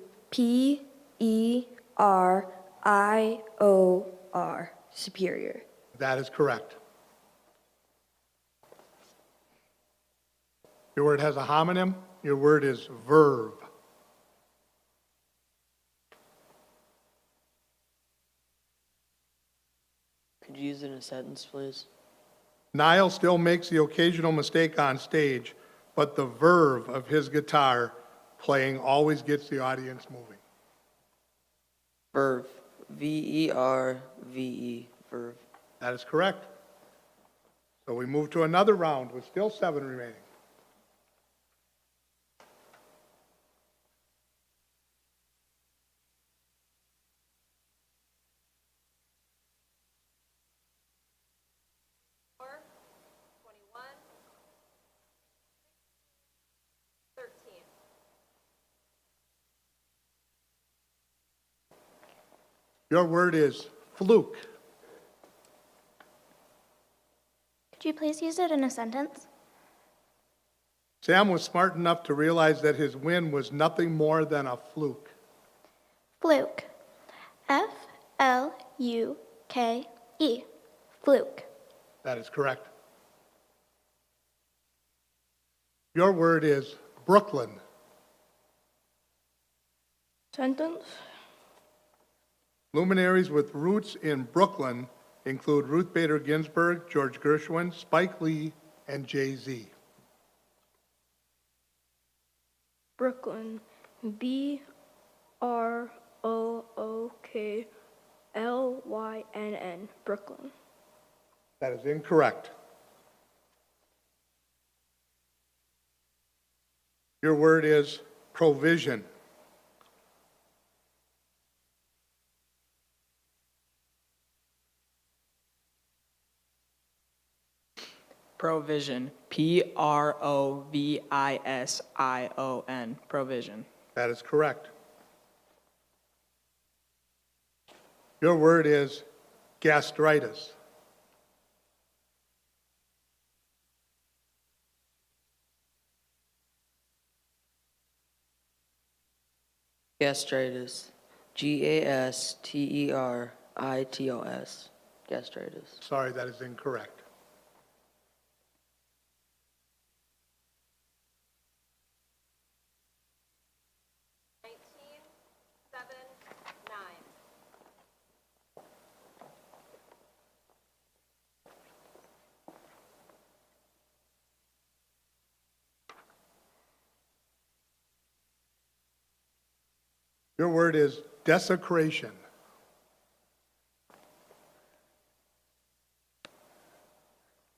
Superior. That is correct. Your word has a homonym. Your word is verve. Could you use it in a sentence, please? Niall still makes the occasional mistake on stage, but the verve of his guitar playing always gets the audience moving. Verve. V-E-R-V-E. Verve. That is correct. So we move to another round with still 7 remaining. Your word is fluke. Could you please use it in a sentence? Sam was smart enough to realize that his win was nothing more than a fluke. Fluke. F-L-U-K-E. Fluke. That is correct. Your word is Brooklyn. Sentence. Luminaries with roots in Brooklyn include Ruth Bader Ginsburg, George Gershwin, Spike Lee, and Jay-Z. Brooklyn. B-R-O-O-K-L-Y-N-N. Brooklyn. That is incorrect. Your word is provision. Provision. Provision. Provision. That is correct. Your word is gastritis. Gastritis. Gastritis. Gastritis. Sorry, that is incorrect. Your word is desecration.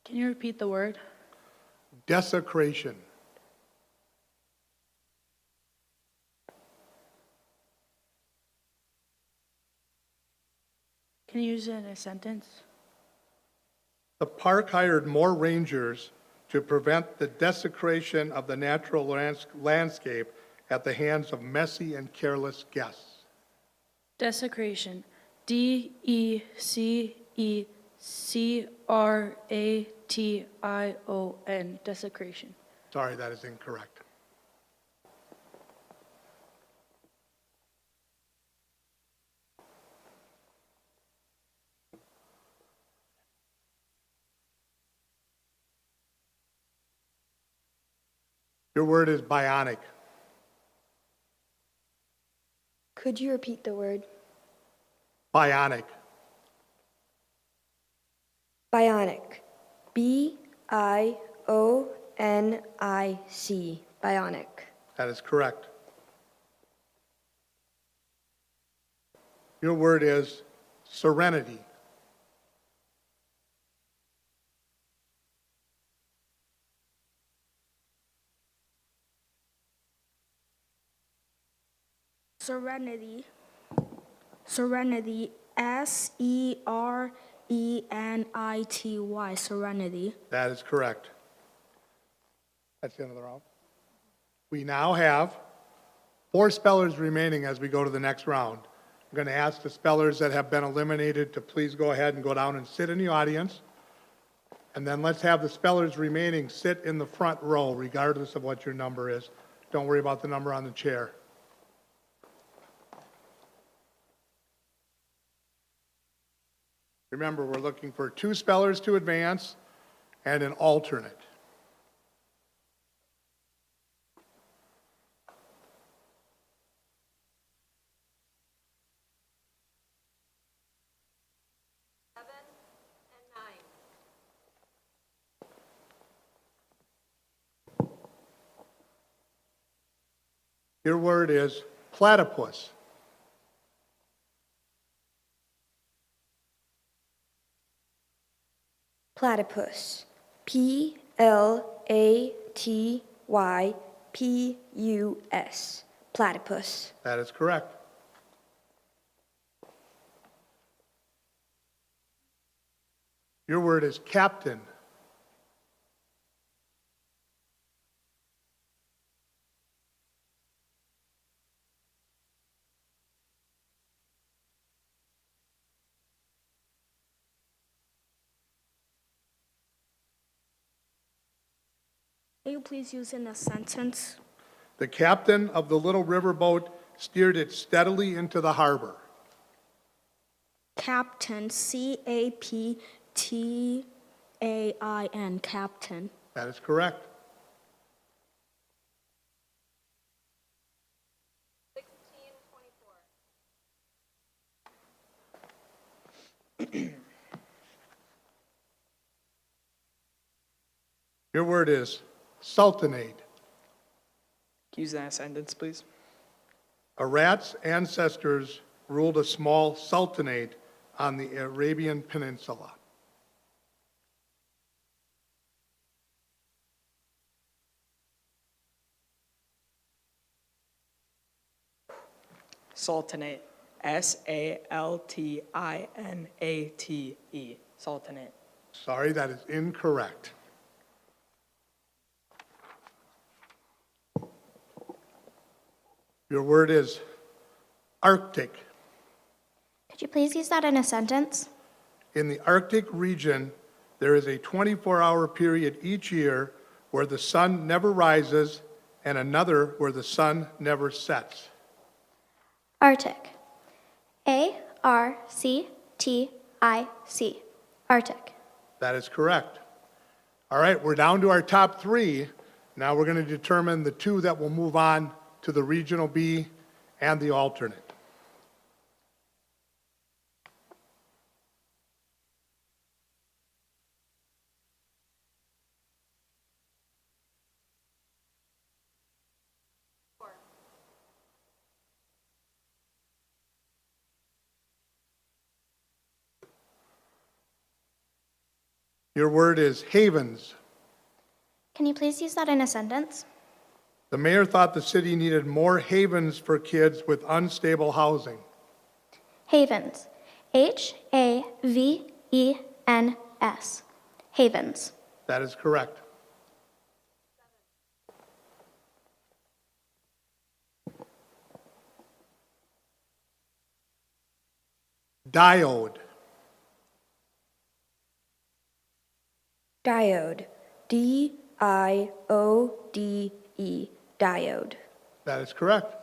Can you repeat the word? Desecration. Can you use it in a sentence? The park hired more rangers to prevent the desecration of the natural landscape at the hands of messy and careless guests. Desecration. Decreration. Desecration. Sorry, that is incorrect. Your word is bionic. Could you repeat the word? Bionic. Bionic. B-I-O-N-I-C. Bionic. That is correct. Your word is serenity. Serenity. Serenity. S-E-R-E-N-I-T-Y. Serenity. That is correct. That's the end of the round. We now have 4 spellers remaining as we go to the next round. I'm going to ask the spellers that have been eliminated to please go ahead and go down and sit in the audience. And then let's have the spellers remaining sit in the front row, regardless of what your number is. Don't worry about the number on the chair. Remember, we're looking for 2 spellers to advance and an alternate. Your word is platypus. Platypus. P-L-A-T-Y-P-U-S. Platypus. That is correct. Your word is captain. Can you please use in a sentence? The captain of the little riverboat steered it steadily into the harbor. Captain. C-A-P-T-A-I-N. Captain. That is correct. 1624. Your word is sultanate. Can you use that in a sentence, please? A rat's ancestors ruled a small sultanate on the Arabian Peninsula. Saltinate. S-A-L-T-I-N-A-T-E. Saltinate. Sorry, that is incorrect. Your word is Arctic. Could you please use that in a sentence? In the Arctic region, there is a 24-hour period each year where the sun never rises and another where the sun never sets. Arctic. A-R-C-T-I-C. Arctic. That is correct. All right, we're down to our top three. Now we're going to determine the two that will move on to the Regional B and the alternate. Your word is havens. Can you please use that in a sentence? The mayor thought the city needed more havens for kids with unstable housing. Havens. H-A-V-E-N-S. Havens. That is correct. Diode. Diode. D-I-O-D-E. Diode. That is correct.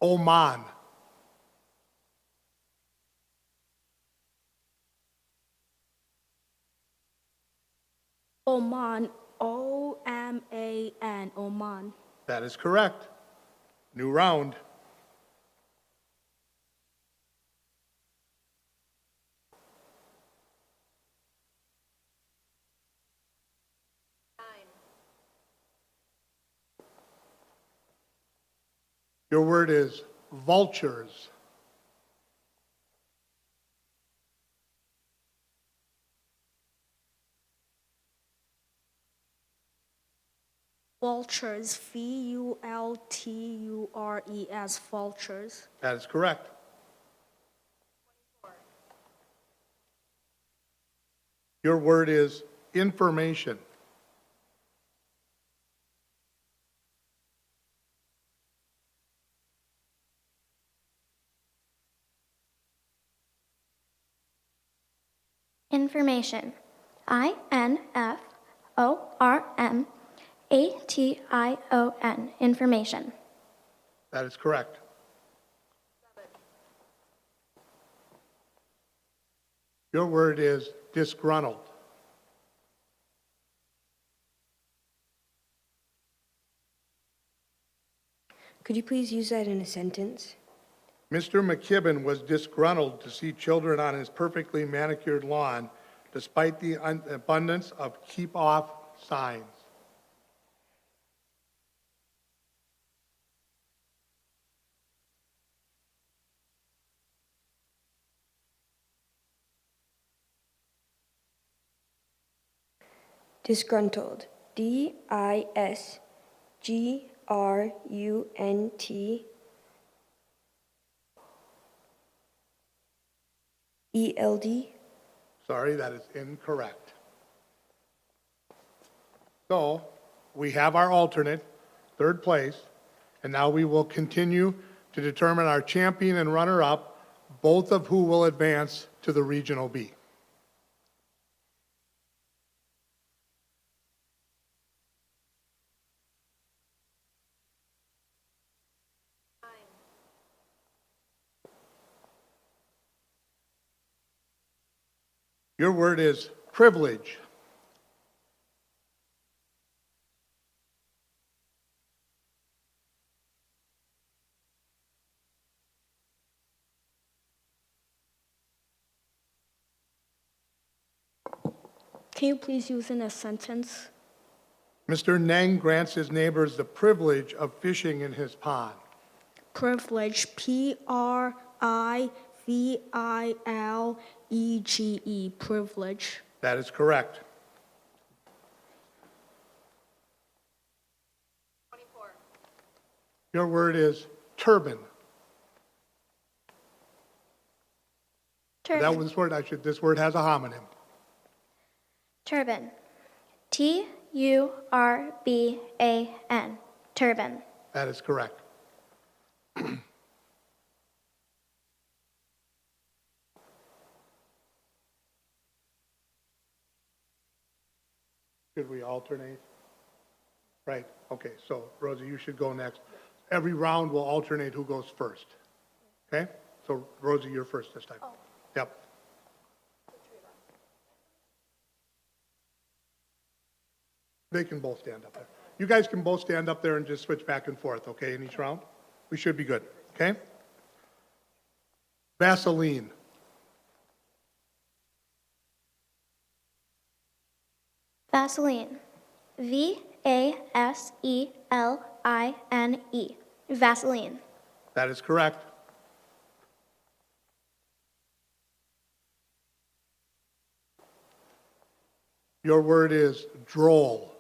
Oman. Oman, O-M-A-N, Oman. That is correct. New round. Your word is vultures. Vultures, V-U-L-T-U-R-E-S, vultures. That is correct. Your word is information. Information. I-N-F-O-R-M-A-T-I-O-N. Information. That is correct. Your word is disgruntled. Could you please use that in a sentence? Mr. McKibben was disgruntled to see children on his perfectly manicured lawn despite the abundance of keep off signs. Disgruntled. D-I-S-G-R-U-N-T-E-L-D. Sorry, that is incorrect. So we have our alternate, third place, and now we will continue to determine our champion and runner-up, both of who will advance to the Regional B. Your word is privilege. Can you please use in a sentence? Mr. Neng grants his neighbors the privilege of fishing in his pond. Privilege, P-R-I-V-I-L-E-G-E, privilege. That is correct. Your word is turban. Turban. This word has a homonym. Turban. Turban. Turban. That is correct. Should we alternate? Right, okay, so Rosie, you should go next. Every round will alternate who goes first. Okay? So Rosie, you're first this time. Yep. They can both stand up there. You guys can both stand up there and just switch back and forth, okay, in each round? We should be good, okay? Vaseline. Vaseline. Vaseline. Vaseline. That is correct. Your word is droll.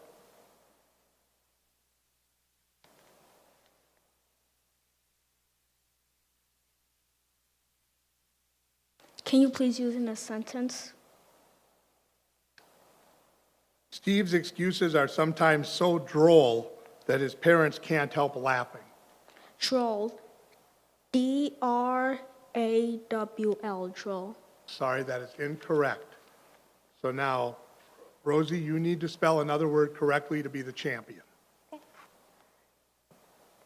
Can you please use it in a sentence? Steve's excuses are sometimes so droll that his parents can't help laughing. Droll. D-R-A-W-L, droll. Sorry, that is incorrect. So now, Rosie, you need to spell another word correctly to be the champion. Okay.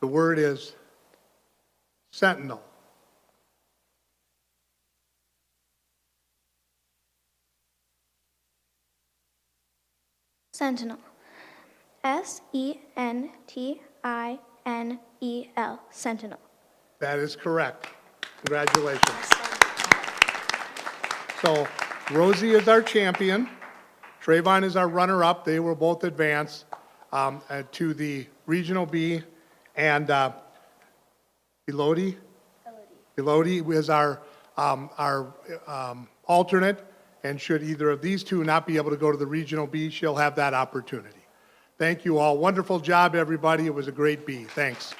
The word is sentinel. Sentinel. Sentinel. Sentinel. That is correct. Congratulations. So Rosie is our champion. Trayvon is our runner-up. They will both advance to the Regional B. And Elodie is our alternate. And should either of these two not be able to go to the Regional B, she'll have that opportunity. Thank you all. Wonderful job, everybody. It was a great B. Thanks.